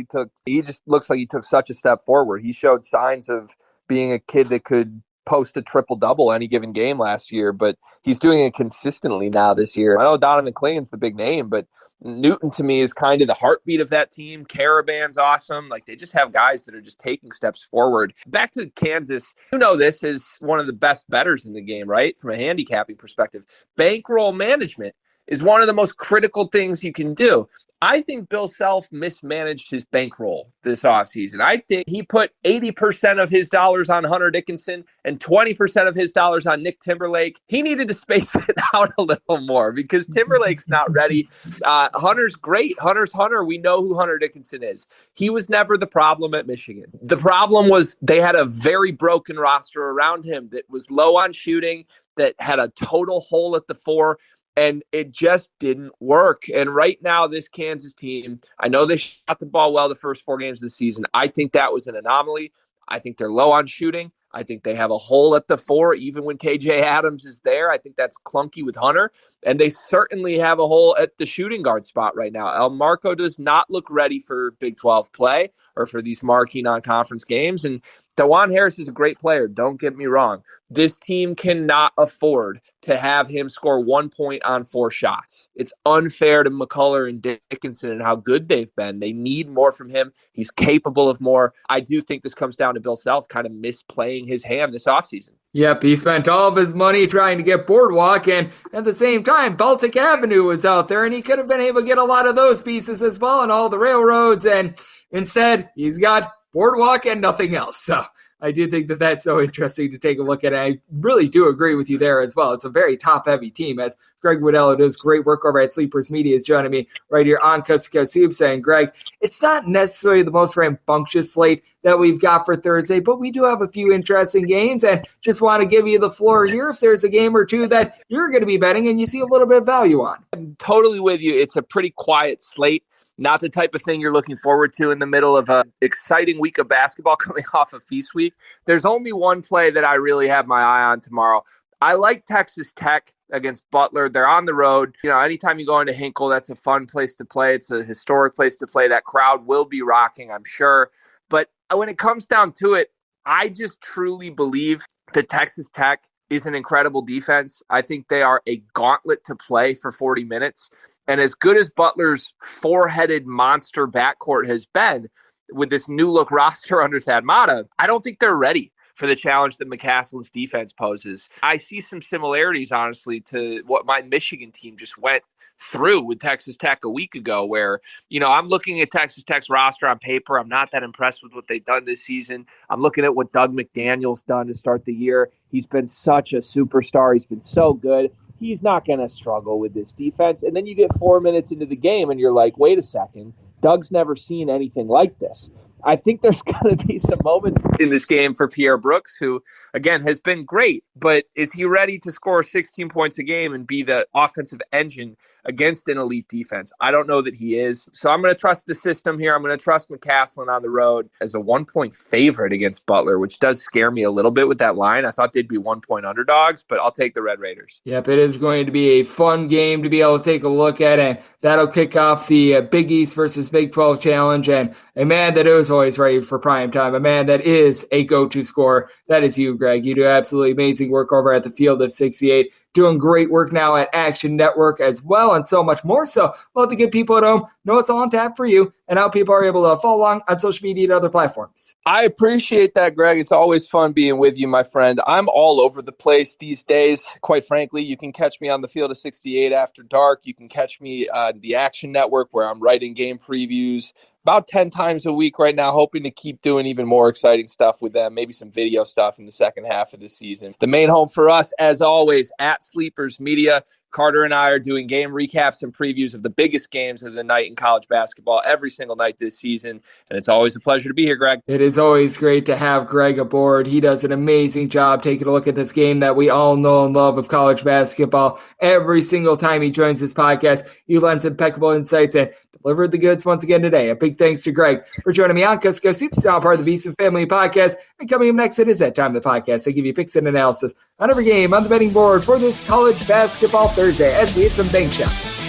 He just looks like he took such a step forward. He showed signs of being a kid that could post a triple-double any given game last year, but he's doing it consistently now this year. I know Donovan Clayton's the big name, but Newton to me is kind of the heartbeat of that team. Caravan's awesome. Like, they just have guys that are just taking steps forward. Back to Kansas, this is one of the best bettors in the game, right? From a handicapping perspective. Bankroll management is one of the most critical things you can do. I think Bill Self mismanaged his bankroll this offseason. I think he put 80% of his dollars on Hunter Dickinson and 20% of his dollars on Nick Timberlake. He needed to space it out a little more because Timberlake's not ready. Hunter's great. Hunter's Hunter. We know who Hunter Dickinson is. He was never the problem at Michigan. The problem was they had a very broken roster around him that was low on shooting, that had a total hole at the 4. And it just didn't work. And right now, this Kansas team, I know they shot the ball well the first 4 games of the season. I think that was an anomaly. I think they're low on shooting. I think they have a hole at the 4, even when KJ Adams is there. I think that's clunky with Hunter. And they certainly have a hole at the shooting guard spot right now. Elmarco does not look ready for Big 12 play or for these marquee non-conference games. And DeJuan Harris is a great player. Don't get me wrong. This team cannot afford to have him score 1 point on 4 shots. It's unfair to McCullough and Dickinson and how good they've been. They need more from him. He's capable of more. I do think this comes down to Bill Self kind of misplaying his hand this offseason. Yep, he spent all of his money trying to get Boardwalk, and at the same time, Baltic Avenue was out there, and he could have been able to get a lot of those pieces as well, and all the railroads, and instead, he's got Boardwalk and nothing else. So I do think that that's so interesting to take a look at. I really do agree with you there as well. It's a very top-heavy team, as Greg Waddell does great work over at Sleepers Media is joining me right here on Coast to Coast Hoops, saying, Greg, it's not necessarily the most rambunctious slate that we've got for Thursday, but we do have a few interesting games, and just want to give you the floor here if there's a game or two that you're going to be betting and you see a little bit of value on. I'm totally with you. It's a pretty quiet slate. Not the type of thing you're looking forward to in the middle of an exciting week of basketball coming off of Feast Week. There's only one play that I really have my eye on tomorrow. I like Texas Tech against Butler. They're on the road. Anytime you go into Hinkle, that's a fun place to play. It's a historic place to play. That crowd will be rocking, I'm sure. But when it comes down to it, I just truly believe that Texas Tech is an incredible defense. I think they are a gauntlet to play for 40 minutes. And as good as Butler's 4-headed monster backcourt has been with this new-look roster under Thad Matta, I don't think they're ready for the challenge that McCasland's defense poses. I see some similarities, honestly, to what my Michigan team just went through with Texas Tech a week ago, where, I'm looking at Texas Tech's roster on paper. I'm not that impressed with what they've done this season. I'm looking at what Doug McDaniel's done to start the year. He's been such a superstar. He's been so good. He's not going to struggle with this defense. And then you get 4 minutes into the game and you're like, wait a second, Doug's never seen anything like this. I think there's going to be some moments in this game for Pierre Brooks, who, again, has been great, but is he ready to score 16 points a game and be the offensive engine against an elite defense? I don't know that he is. So I'm going to trust the system here. I'm going to trust McCaslin on the road as a 1-point favorite against Butler, which does scare me a little bit with that line. I thought they'd be 1-point underdogs, but I'll take the Red Raiders. Yep, it is going to be a fun game to be able to take a look at, and that'll kick off the Big East versus Big 12 challenge. And a man that is always ready for prime time, a man that is a go-to scorer, that is you, Greg. You do absolutely amazing work over at the Field of 68. Doing great work now at Action Network as well, and so much more. So love to get people at home know it's all on tap for you and how people are able to follow along on social media and other platforms. I appreciate that, Greg. It's always fun being with you, my friend. I'm all over the place these days. Quite frankly, you can catch me on the Field of 68 after dark. You can catch me on the Action Network, where I'm writing game previews about 10 times a week right now, hoping to keep doing even more exciting stuff with them, maybe some video stuff in the second half of the season. The main home for us, as always, at Sleepers Media. Carter and I are doing game recaps and previews of the biggest games of the night in college basketball every single night this season, and it's always a pleasure to be here, Greg. It is always great to have Greg aboard. He does an amazing job taking a look at this game that we all know and love of college basketball. Every single time he joins this podcast, he lends impeccable insights and delivered the goods once again today. A big thanks to Greg for joining me on Cusco Soups, now part of the VSiN Family Podcast. And coming up next, it is that time of the podcast. I give you picks and analysis on every game on the betting board for this college basketball Thursday as we hit some bank shots.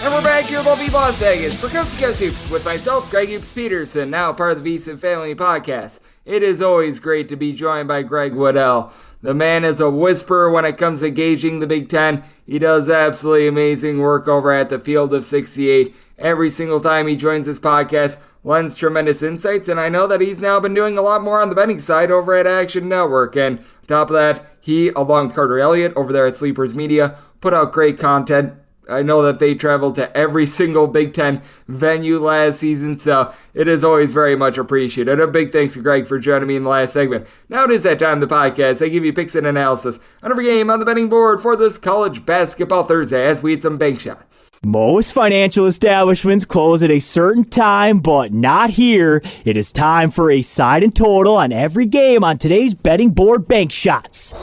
And we're back here in lovely Las Vegas for Coast to Coast Hoops with myself, Greg Peterson, now part of the VSiN Family Podcast. It is always great to be joined by Greg Waddell. The man is a whisperer when it comes to gauging the Big Ten. He does absolutely amazing work over at the Field of 68. Every single time he joins this podcast, lends tremendous insights, and I know that he's now been doing a lot more on the betting side over at Action Network. And on top of that, he, along with Carter Elliott over there at Sleepers Media, put out great content. I know that they traveled to every single Big Ten venue last season, so it is always very much appreciated. A big thanks to Greg for joining me in the last segment. Now it is that time of the podcast. I give you picks and analysis on every game on the betting board for this college basketball Thursday as we hit some bank shots. Most financial establishments close at a certain time, but not here. It is time for a side and total on every game on today's betting board bank shots.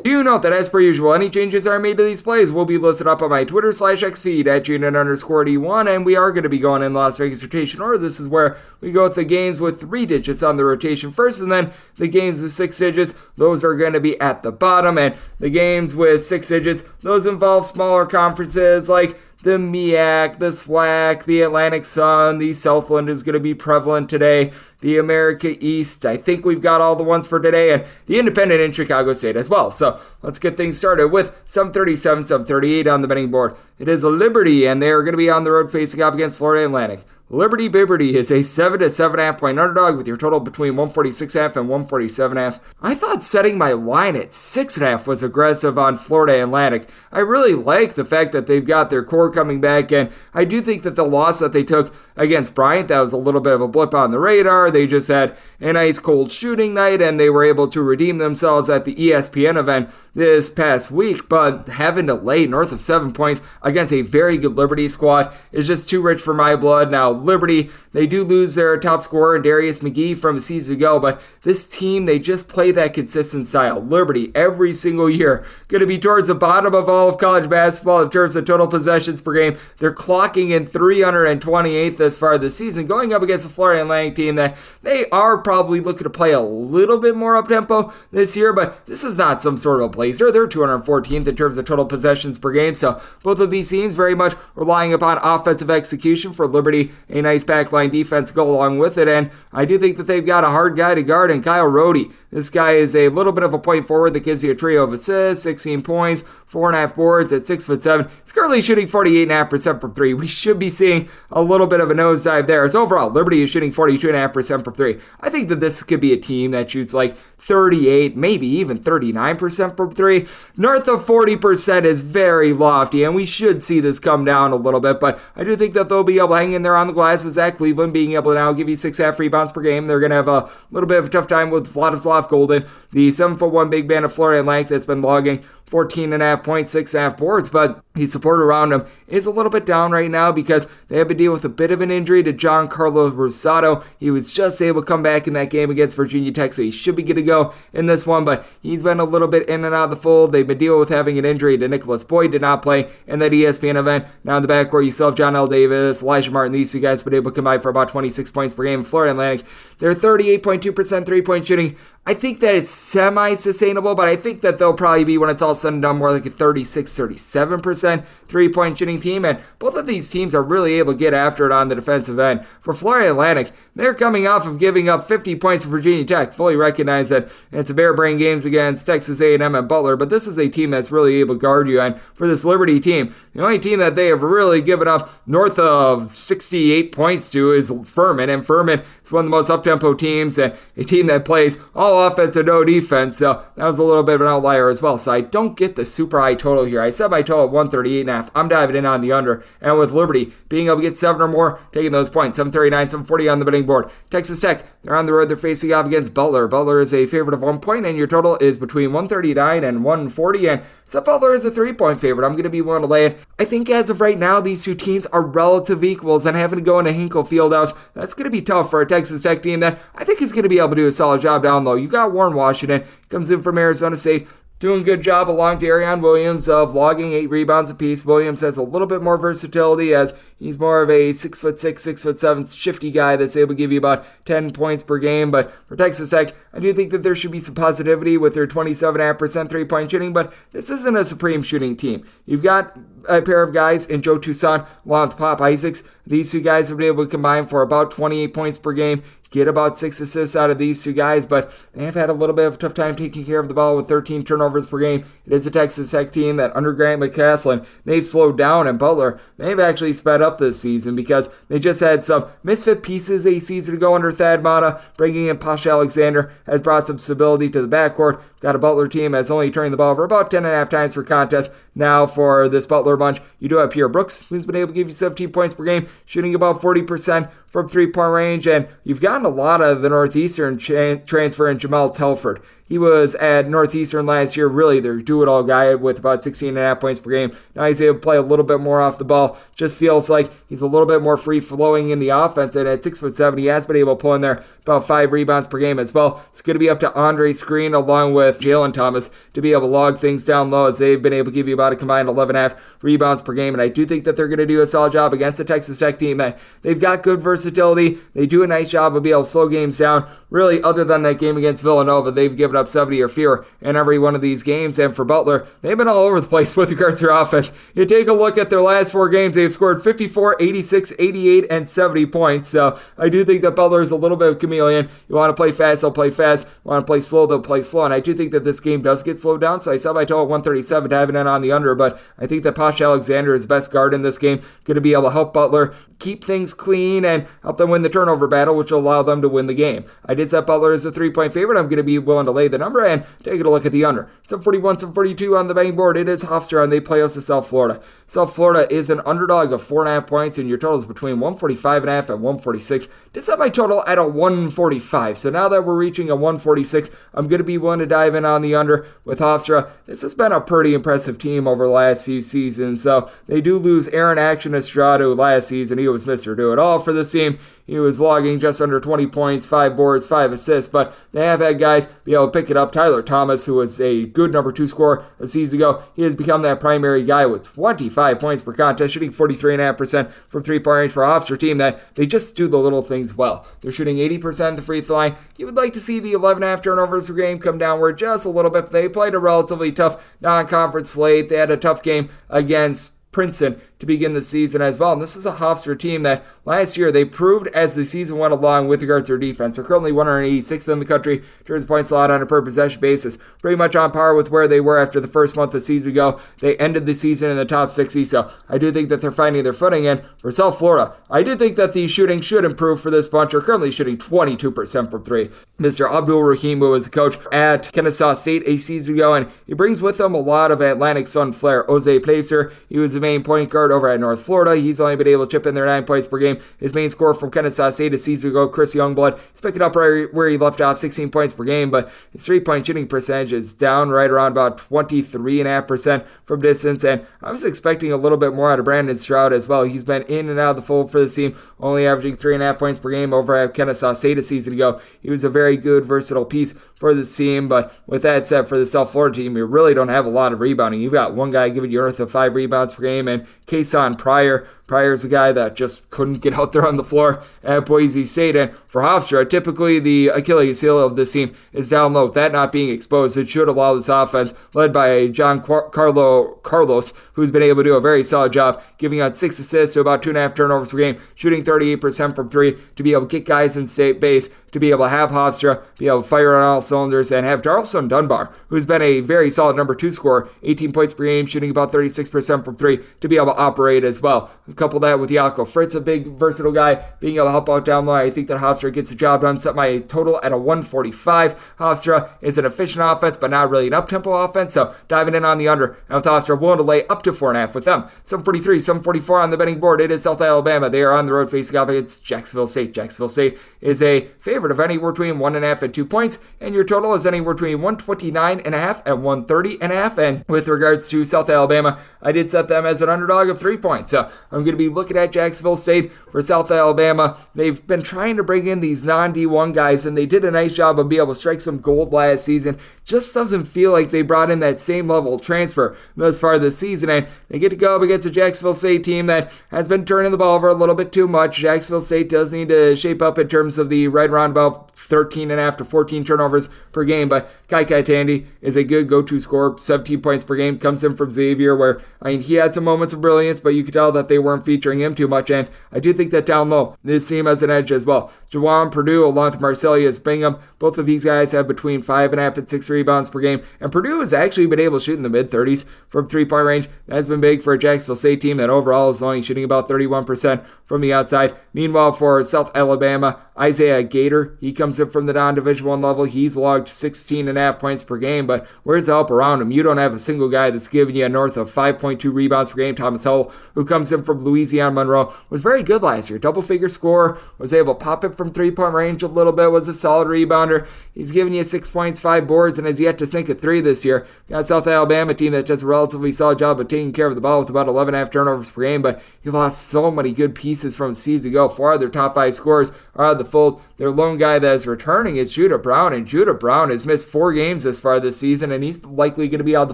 Do note that, as per usual, any changes are made to these plays will be listed up on my Twitter/X feed at @Unit_D1, and we are going to be going in Las Vegas rotation order. This is where we go with the games with 3 digits on the rotation first, and then the games with 6 digits, those are going to be at the bottom, and the games with 6 digits, those involve smaller conferences like the MEAC, the SWAC, the Atlantic Sun, the Southland is going to be prevalent today, the America East. I think we've got all the ones for today, and the Independent in Chicago State as well. So let's get things started with 737, 738 on the betting board. It is Liberty, and they are going to be on the road facing off against Florida Atlantic. Liberty Bibberty is a 7 to 7.5 point underdog with your total between 146.5 and 147.5. I thought setting my line at 6.5 was aggressive on Florida Atlantic. I really like the fact that they've got their core coming back, and I do think that the loss that they took against Bryant, that was a little bit of a blip on the radar. They just had a nice cold shooting night, and they were able to redeem themselves at the ESPN event this past week, but having to lay north of 7 points against a very good Liberty squad is just too rich for my blood. Now, Liberty, they do lose their top scorer, Darius McGee, from a season ago, but this team, they just play that consistent style. Liberty, every single year, going to be towards the bottom of all of college basketball in terms of total possessions per game. They're clocking in 328th thus far this season, going up against the Florida Atlantic team that they are probably looking to play a little bit more up-tempo this year, but this is not some sort of a blazer. They're 214th in terms of total possessions per game, so both of these teams very much relying upon offensive execution. For Liberty, a nice backline defense to go along with it, and I do think that they've got a hard guy to guard in Kyle Rohde. This guy is a little bit of a point forward that gives you a trio of assists, 16 points, 4.5 boards at 6'7". He's currently shooting 48.5% from 3. We should be seeing a little bit of a nosedive there. As overall, Liberty is shooting 42.5% from 3. I think that this could be a team that shoots like 38, maybe even 39% from 3. North of 40% is very lofty, and we should see this come down a little bit, but I do think that they'll be able to hang in there on the glass with Zach Cleveland being able to now give you 6.5 rebounds per game. They're going to have a little bit of a tough time with Vladislav Olaf Golden, the 7'1" big man of Florida Atlantic that's been logging 14.5 points, 6.5 boards, but his support around him is a little bit down right now because they have to deal with a bit of an injury to Giancarlo Rosado. He was just able to come back in that game against Virginia Tech, so he should be good to go in this one, but he's been a little bit in and out of the fold. They've been dealing with having an injury to Nicholas Boyd, did not play in that ESPN event. Now in the backcourt, you still have John L. Davis, Elijah Martin. These two guys have been able to combine for about 26 points per game. Florida Atlantic, they're 38.2% three-point shooting. I think that it's semi-sustainable, but I think that they'll probably be, when it's all said and done, more like a 36-37% three-point shooting team, and both of these teams are really able to get after it on the defensive end. For Florida Atlantic, they're coming off of giving up 50 points to Virginia Tech. Fully recognize that it's a bare-brain games against Texas A&M and Butler, but this is a team that's really able to guard you, and for this Liberty team, the only team that they have really given up north of 68 points to is Furman, and Furman is one of the most up-tempo teams, and a team that plays all offense and no defense, so that was a little bit of an outlier as well. So I don't get the super high total here. I set my total at 138.5. I'm diving in on the under, and with Liberty being able to get 7 or more, taking those points, 739, 740 on the betting board. Texas Tech, they're on the road. They're facing off against Butler. Butler is a favorite of 1 point, and your total is between 139 and 140, and so Butler is a 3-point favorite. I'm going to be willing to lay it. I think as of right now, these two teams are relative equals, and having to go into Hinkle Fieldhouse, that's going to be tough for a Texas Tech team that I think is going to be able to do a solid job down low. You got Warren Washington, comes in from Arizona State, doing a good job along to Arion Williams of logging 8 rebounds apiece. Williams has a little bit more versatility as he's more of a 6'6", 6'7" shifty guy that's able to give you about 10 points per game. But for Texas Tech, I do think that there should be some positivity with their 27.5% three-point shooting, but this isn't a supreme shooting team. You've got a pair of guys in Joe Toussaint along with Pop Isaacs. These two guys have been able to combine for about 28 points per game. Get about 6 assists out of these two guys, but they have had a little bit of a tough time taking care of the ball with 13 turnovers per game. It is a Texas Tech team that under Grant McCasland, they've slowed down, and Butler, they've actually sped up this season because they just had some misfit pieces a season ago under Thad Matta. Bringing in Pasha Alexander has brought some stability to the backcourt. Got a Butler team that's only turning the ball over about 10.5 times per contest. Now for this Butler bunch, you do have Pierre Brooks, who's been able to give you 17 points per game, shooting about 40% from three-point range, and you've gotten a lot of the Northeastern transfer in Jamal Telford. He was at Northeastern last year, really their do-it-all guy with about 16.5 points per game. Now he's able to play a little bit more off the ball. Just feels like he's a little bit more free-flowing in the offense, and at 6'7", he has been able to pull in there about 5 rebounds per game as well. It's going to be up to Andre Screen along with Jalen Thomas to be able to log things down low as they've been able to give you about a combined 11.5 rebounds per game, and I do think that they're going to do a solid job against the Texas Tech team. That they've got good versatility. They do a nice job of being able to slow games down. Really, other than that game against Villanova, they've given up 70 or fewer in every one of these games, and for Butler, they've been all over the place with regards to their offense. You take a look at their last 4 games, they've scored 54, 86, 88, and 70 points, so I do think that Butler is a little bit of a chameleon. You want to play fast, they'll play fast. You want to play slow, they'll play slow, and I do think that this game does get slowed down, so I saw my total 137 diving in on the under, but I think that Pasha Alexander is the best guard in this game, going to be able to help Butler keep things clean and help them win the turnover battle, which will allow them to win the game. I did set Butler as a 3-point favorite. I'm going to be willing to lay the number and take a look at the under. 741, 742 on the betting board. It is Hofstra, and they play us to South Florida. South Florida is an underdog of 4.5 points, and your total is between 145.5 and 146. Did set my total at a 145, so now that we're reaching a 146, I'm going to be willing to dive in on the under with Hofstra. This has been a pretty impressive team over the last few seasons, so they do lose Aaron Action Estrada last season. He was Mr. Do-It-All for this team. He was logging just under 20 points, 5 boards, 5 assists, but they have had guys be able to pick it up. Tyler Thomas, who was a good number 2 scorer a season ago, he has become that primary guy with 25 points per contest, shooting 43.5% from 3-point range for a Hofstra team that they just do the little things well. They're shooting 80% at the free throw line. You would like to see the 11.5 turnovers per game come downward just a little bit, but they played a relatively tough non-conference slate. They had a tough game against Princeton to begin the season as well. And this is a Hofstra team that last year they proved as the season went along with regards to their defense. They're currently 186th in the country in terms of points allowed on a per possession basis. Pretty much on par with where they were after the first month of the season ago. They ended the season in the top 60, so I do think that they're finding their footing. And for South Florida, I do think that the shooting should improve for this bunch. They're currently shooting 22% from 3. Mr. Abdul Rahim, who was the coach at Kennesaw State a season ago, and he brings with him a lot of Atlantic Sun flair. Jose Placer, he was the main point guard start over at North Florida. He's only been able to chip in there 9 points per game. His main scorer from Kennesaw State a season ago, Chris Youngblood, he's picking up right where he left off, 16 points per game, but his 3-point shooting percentage is down right around about 23.5% from distance, and I was expecting a little bit more out of Brandon Stroud as well. He's been in and out of the fold for the team, only averaging 3.5 points per game over at Kennesaw State a season ago. He was a very good, versatile piece for this team, but with that said, for the South Florida team, you really don't have a lot of rebounding. You've got one guy giving you north of 5 rebounds per game, and Kason Pryor. Pryor's a guy that just couldn't get out there on the floor at Boise State. And for Hofstra, typically the Achilles heel of this team is down low. That not being exposed, it should allow this offense, led by John Carlos, who's been able to do a very solid job, giving out 6 assists to about 2.5 turnovers per game, shooting 38% from 3, to be able to get guys in state base, to be able to have Hofstra be able to fire on all cylinders, and have Darlson Dunbar, who's been a very solid number 2 scorer, 18 points per game, shooting about 36% from 3, to be able to operate as well. Couple that with Jaco Fritz, a big, versatile guy, being able to help out down low. I think that Hofstra gets the job done, set my total at a 145. Hofstra is an efficient offense, but not really an up-tempo offense, so diving in on the under, and with Hofstra willing to lay up to 4.5 with them. 743, 744 on the betting board. It is South Alabama. They are on the road facing off against Jacksonville State. Jacksonville State is a favorite of anywhere between 1.5 and 2 points, and your total is anywhere between 129.5 and 130.5. And with regards to South Alabama, I did set them as an underdog of 3 points, so I'm going to be looking at Jacksonville State for South Alabama. They've been trying to bring in these non-D1 guys, and they did a nice job of being able to strike some gold last season. Just doesn't feel like they brought in that same level of transfer thus far this season, and they get to go up against a Jacksonville State team that has been turning the ball over a little bit too much. Jacksonville State does need to shape up in terms of the right around about 13.5 to 14 turnovers per game, but Kai Tandy is a good go-to scorer, 17 points per game, comes in from Xavier, where, he had some moments of brilliance, but you could tell that they weren't featuring him too much, and I do think that down low, this team has an edge as well. Jawan Purdue, along with Marcelius Bingham, both of these guys have between 5.5 and 6 rebounds per game, and Purdue has actually been able to shoot in the mid-30s from 3-point range. That's been big for a Jacksonville State team that overall is only shooting about 31% from the outside. Meanwhile, for South Alabama, Isaiah Gator, he comes in from the non-Division I level. He's logged 16.5 points per game, but where's the help around him? You don't have a single guy that's giving you north of 5.2 rebounds per game. Thomas Hull, who comes in from Louisiana Monroe, was very good last year. Double-figure scorer, was able to pop it from 3-point range a little bit, was a solid rebounder. He's giving you 6 points, 5 boards, and has yet to sink a 3 this year. Got South Alabama team that does a relatively solid job of taking care of the ball with about 11.5 turnovers per game, but he lost so many good pieces from the season ago. 4 of their top 5 scorers are out of the fold. Their lone guy that is returning is Judah Brown, and Judah Brown has missed 4 games this far this season, and he's likely going to be out of the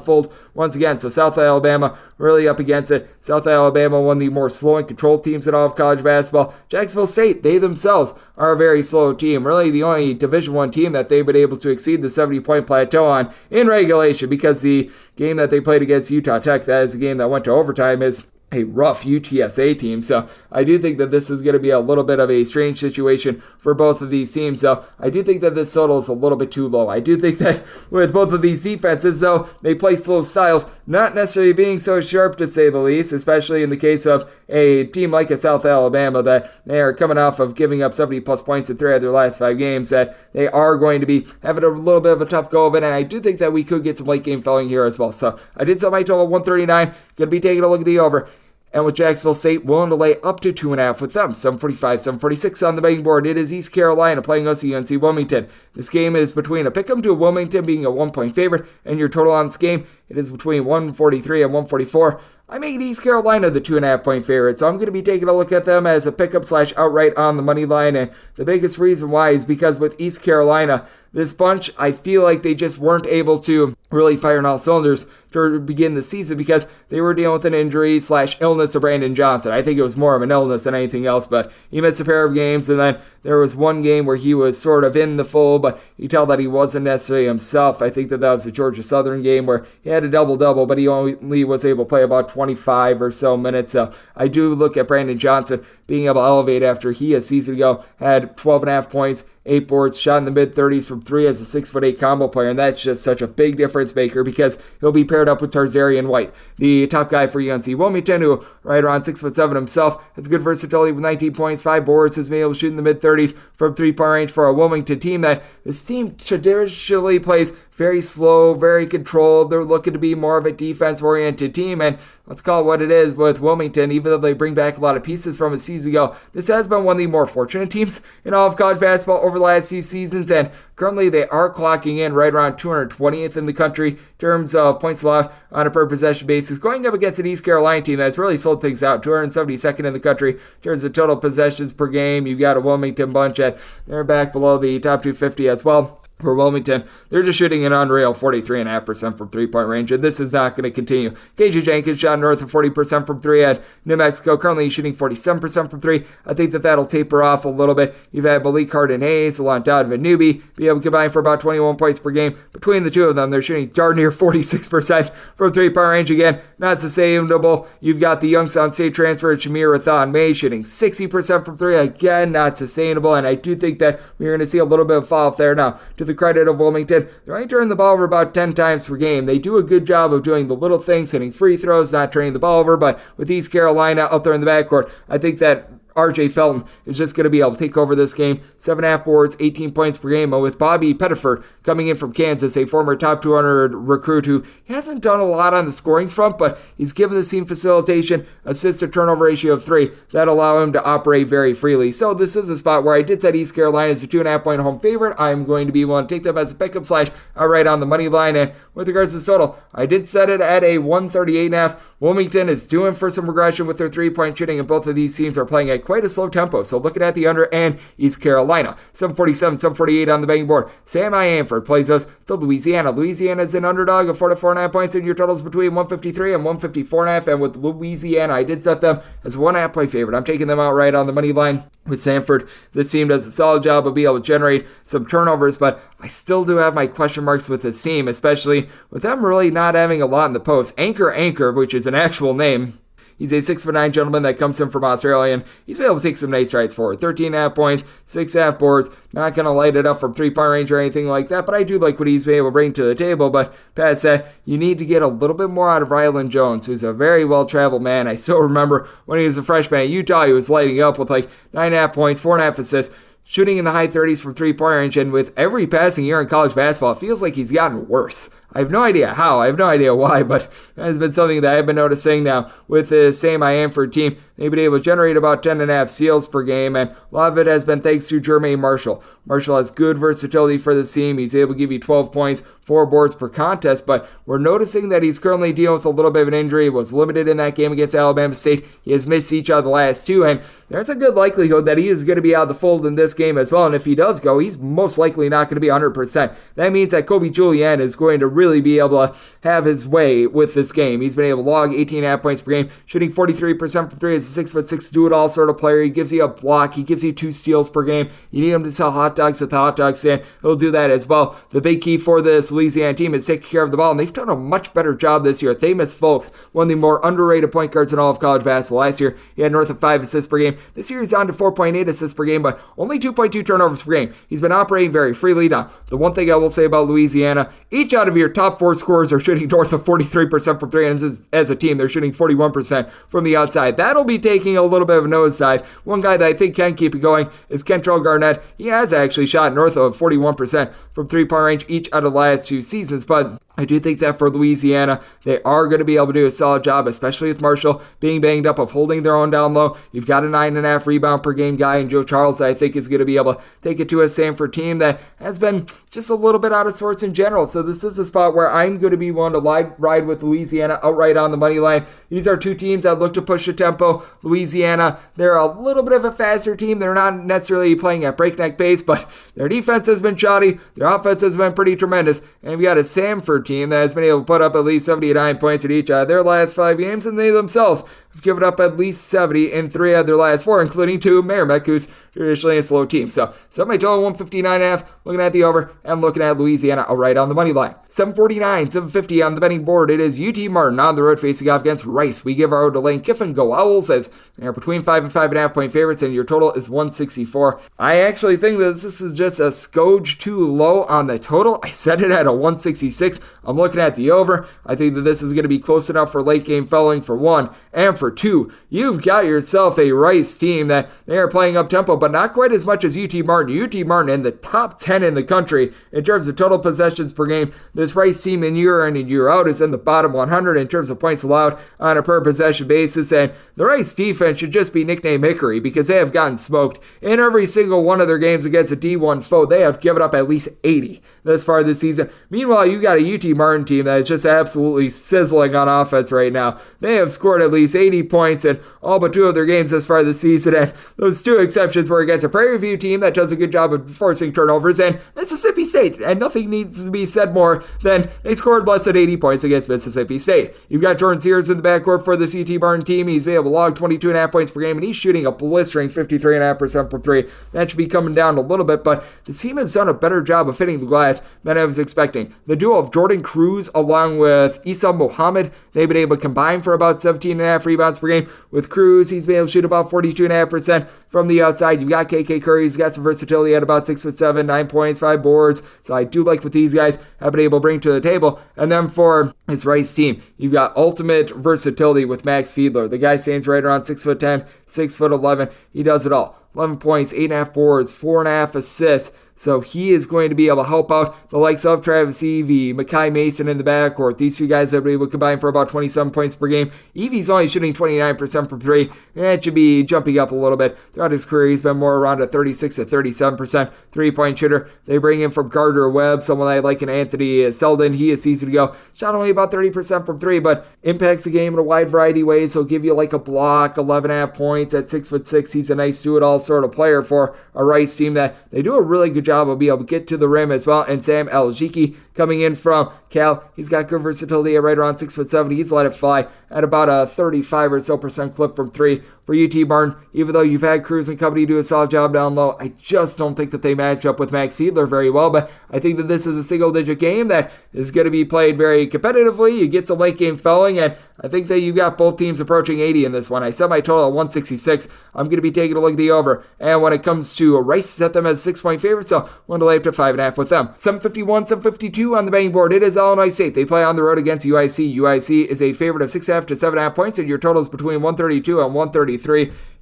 fold once again. So South Alabama really up against it. South Alabama, one of the more slow and controlled teams in all of college basketball. Jacksonville State, they themselves are a very slow team. Really the only Division I team that they've been able to exceed the 70-point plateau on in regulation, because the game that they played against Utah Tech, that is a game that went to overtime, is a rough UTSA team. So I do think that this is going to be a little bit of a strange situation for both of these teams. So I do think that this total is a little bit too low. I do think that with both of these defenses, though, they play slow styles, not necessarily being so sharp to say the least, especially in the case of a team like a South Alabama, that they are coming off of giving up 70-plus points in 3 of their last 5 games, that they are going to be having a little bit of a tough go of it, and I do think that we could get some late game fouling here as well. So I did set my total 139, going to be taking a look at the over. And with Jacksonville State willing to lay up to 2.5 with them. 745, 746 on the betting board. It is East Carolina playing against UNC Wilmington. This game is between a pick'em to Wilmington being a 1-point favorite, and your total on this game, it is between 143 and 144. I made East Carolina the 2.5-point favorite, so I'm going to be taking a look at them as a pick'em / outright on the money line. And the biggest reason why is because with East Carolina, this bunch, I feel like they just weren't able to really fire on all cylinders to begin the season, because they were dealing with an injury / illness of Brandon Johnson. I think it was more of an illness than anything else, but he missed a pair of games, and then there was one game where he was sort of in the fold, but you tell that he wasn't necessarily himself. I think that was the Georgia Southern game where he had a double-double, but he only was able to play about 25 or so minutes. So I do look at Brandon Johnson being able to elevate after he, a season ago, had 12.5 points, 8 boards, shot in the mid-30s from 3 as a 6'8" combo player, and that's just such a big difference maker, because he'll be paired up with Tarzarian White, the top guy for UNC Wilmington, who right around 6'7" himself, has good versatility with 19 points, 5 boards, has been able to shoot in the mid-30s from 3-point range for a Wilmington team that this team traditionally plays very slow, very controlled. They're looking to be more of a defense-oriented team, and let's call it what it is with Wilmington. Even though they bring back a lot of pieces from a season ago, this has been one of the more fortunate teams in all of college basketball over the last few seasons, and currently they are clocking in right around 220th in the country in terms of points allowed on a per-possession basis, going up against an East Carolina team that's really sold things out, 272nd in the country in terms of total possessions per game. You've got a Wilmington bunch at they're back below the top 250 as well. For Wilmington, they're just shooting an unreal 43.5% from three-point range, and this is not going to continue. KJ Jenkins shot north of 40% from three at New Mexico. Currently, he's shooting 47% from three. I think that'll taper off a little bit. You've had Malik Harden-Hayes, along Donovan Newby, be able to combine for about 21 points per game. Between the two of them, they're shooting darn near 46% from three-point range. Again, not sustainable. You've got the Youngstown State transfer, Shamir Athan-May, shooting 60% from three. Again, not sustainable, and I do think that we're going to see a little bit of fall-off there. Now, to the credit of Wilmington, they're only turning the ball over about 10 times per game. They do a good job of doing the little things, hitting free throws, not turning the ball over, but with East Carolina up there in the backcourt, I think that RJ Felton is just going to be able to take over this game. 7.5 boards, 18 points per game. With Bobby Pettiford coming in from Kansas, a former top 200 recruit who hasn't done a lot on the scoring front, but he's given the team facilitation, assist to turnover ratio of 3 that allow him to operate very freely. So this is a spot where I did set East Carolina as a 2.5 point home favorite. I'm going to be willing to take them as a pickup / outright on the money line. And with regards to the total, I did set it at a 138.5. Wilmington is doing for some regression with their 3-point shooting, and both of these teams are playing at quite a slow tempo. So looking at the under and East Carolina, 747, 748 on the betting board. Sam Hanford plays us to Louisiana. Louisiana is an underdog of 4 to 4.5 points, and your totals between 153 and 154.5. And with Louisiana, I did set them as a 1.5 point favorite. I'm taking them outright on the money line. With Samford, this team does a solid job of being able to generate some turnovers, but I still do have my question marks with this team, especially with them really not having a lot in the post. Anchor, which is an actual name. He's a 6'9" gentleman that comes in from Australia, and he's been able to take some nice strides forward. 13.5 points, 6.5 boards. Not going to light it up from 3-point range or anything like that, but I do like what he's been able to bring to the table. But past that, you need to get a little bit more out of Rylan Jones, who's a very well-traveled man. I still remember when he was a freshman at Utah, he was lighting up with like 9.5 points, 4.5 assists, shooting in the high 30s from 3-point range, and with every passing year in college basketball, it feels like he's gotten worse. I have no idea how, I have no idea why, but that has been something that I've been noticing now with the Sam Hanford team. They've been able to generate about 10.5 steals per game, and a lot of it has been thanks to Jermaine Marshall. Marshall has good versatility for the team. He's able to give you 12 points, 4 boards per contest, but we're noticing that he's currently dealing with a little bit of an injury. He was limited in that game against Alabama State. He has missed each of the last 2, and there's a good likelihood that he is going to be out of the fold in this game as well, and if he does go, he's most likely not going to be 100%. That means that Kobe Julian is going to really be able to have his way with this game. He's been able to log 18.5 points per game, shooting 43% from 3 as a 6'6" do-it-all sort of player. He gives you a block. He gives you 2 steals per game. You need him to sell hot dogs at the hot dog stand. He'll do that as well. The big key for this Louisiana team is taking care of the ball, and they've done a much better job this year. Thamus Folks, one of the more underrated point guards in all of college basketball. Last year, he had north of 5 assists per game. This year, he's on to 4.8 assists per game, but only 2.2 turnovers per game. He's been operating very freely. Now, the one thing I will say about Louisiana, each out of your top 4 scorers are shooting north of 43% from 3, and as a team, they're shooting 41% from the outside. That'll be taking a little bit of a nosedive. One guy that I think can keep it going is Kentrell Garnett. He has actually shot north of 41% from 3-point range each out of the last 2 seasons, but I do think that for Louisiana, they are going to be able to do a solid job, especially with Marshall being banged up, of holding their own down low. You've got a 9.5 rebound per game guy in Joe Charles that I think is going to be able to take it to a Samford team that has been just a little bit out of sorts in general. So this is a spot where I'm going to be willing to ride with Louisiana outright on the money line. These are 2 teams that look to push the tempo. Louisiana, they're a little bit of a faster team. They're not necessarily playing at breakneck pace, but their defense has been shoddy. Their offense has been pretty tremendous. And we've got a Samford team that has been able to put up at least 79 points in each of their last 5 games, and they themselves have given up at least 70 in 3 of their last 4, including 2 Merrimack, who's traditionally a slow team. So set my total 159.5, looking at the over, and looking at Louisiana outright on the money line. 749, 750 on the betting board. It is UT Martin on the road facing off against Rice. We give our to Lane Kiffin. Go Owls, as they are between 5 and 5.5 point favorites, and your total is 164. I actually think that this is just a skoge too low on the total. I set it at a 166. I'm looking at the over. I think that this is going to be close enough for late game following for one, and for for 2. You've got yourself a Rice team that they are playing up tempo, but not quite as much as UT Martin. UT Martin in the top 10 in the country in terms of total possessions per game. This Rice team in and year out is in the bottom 100 in terms of points allowed on a per possession basis, and the Rice defense should just be nicknamed Hickory because they have gotten smoked in every single one of their games against a D1 foe. They have given up at least 80 thus far this season. Meanwhile, you got a UT Martin team that is just absolutely sizzling on offense right now. They have scored at least 80 points in all but 2 of their games thus far this season, and those 2 exceptions were against a Prairie View team that does a good job of forcing turnovers, and Mississippi State, and nothing needs to be said more than they scored less than 80 points against Mississippi State. You've got Jordan Sears in the backcourt for the UT Martin team. He's been able to log 22.5 points per game, and he's shooting a blistering 53.5% from 3. That should be coming down a little bit, but the team has done a better job of hitting the glass than I was expecting. The duo of Jordan Cruz along with Isa Muhammad, they've been able to combine for about 17.5 rebounds per game. With Cruz, he's been able to shoot about 42.5% from the outside. You've got KK Curry, he's got some versatility at about 6'7", 9 points, 5 boards. So I do like what these guys have been able to bring to the table. And then for its Rice team, you've got ultimate versatility with Max Fiedler. The guy stands right around 6'10", 6'11". He does it all. 11 points, 8.5 boards, 4.5 assists. So he is going to be able to help out the likes of Travis Evie, Makai Mason in the backcourt. These 2 guys have been able to combine for about 27 points per game. Evie's only shooting 29% from 3. That should be jumping up a little bit. Throughout his career, he's been more around a 36 to 37% three-point shooter. They bring in from Gardner Webb, someone I like in Anthony Selden. He, a season ago, shot only about 30% from 3, but impacts the game in a wide variety of ways. He'll give you like a block, 11.5 points at 6'6". He's a nice do-it-all sort of player for a Rice team that they do a really good job of being able to get to the rim as well. And Sam Aljiki coming in from Cal, he's got good versatility at right around 6'7". He's let it fly at about a 35% or so clip from 3. For UT Martin, even though you've had Cruz and company do a solid job down low, I just don't think that they match up with Max Fiedler very well, but I think that this is a single-digit game that is going to be played very competitively. You get some late-game fouling, and I think that you've got both teams approaching 80 in this one. I set my total at 166. I'm going to be taking a look at the over, and when it comes to Rice, set them as a 6-point favorite, so I'm going to lay up to 5.5 with them. 751, 752 on the betting board. It is Illinois State. They play on the road against UIC. UIC is a favorite of 6.5 to 7.5 points, and your total is between 132 and 133.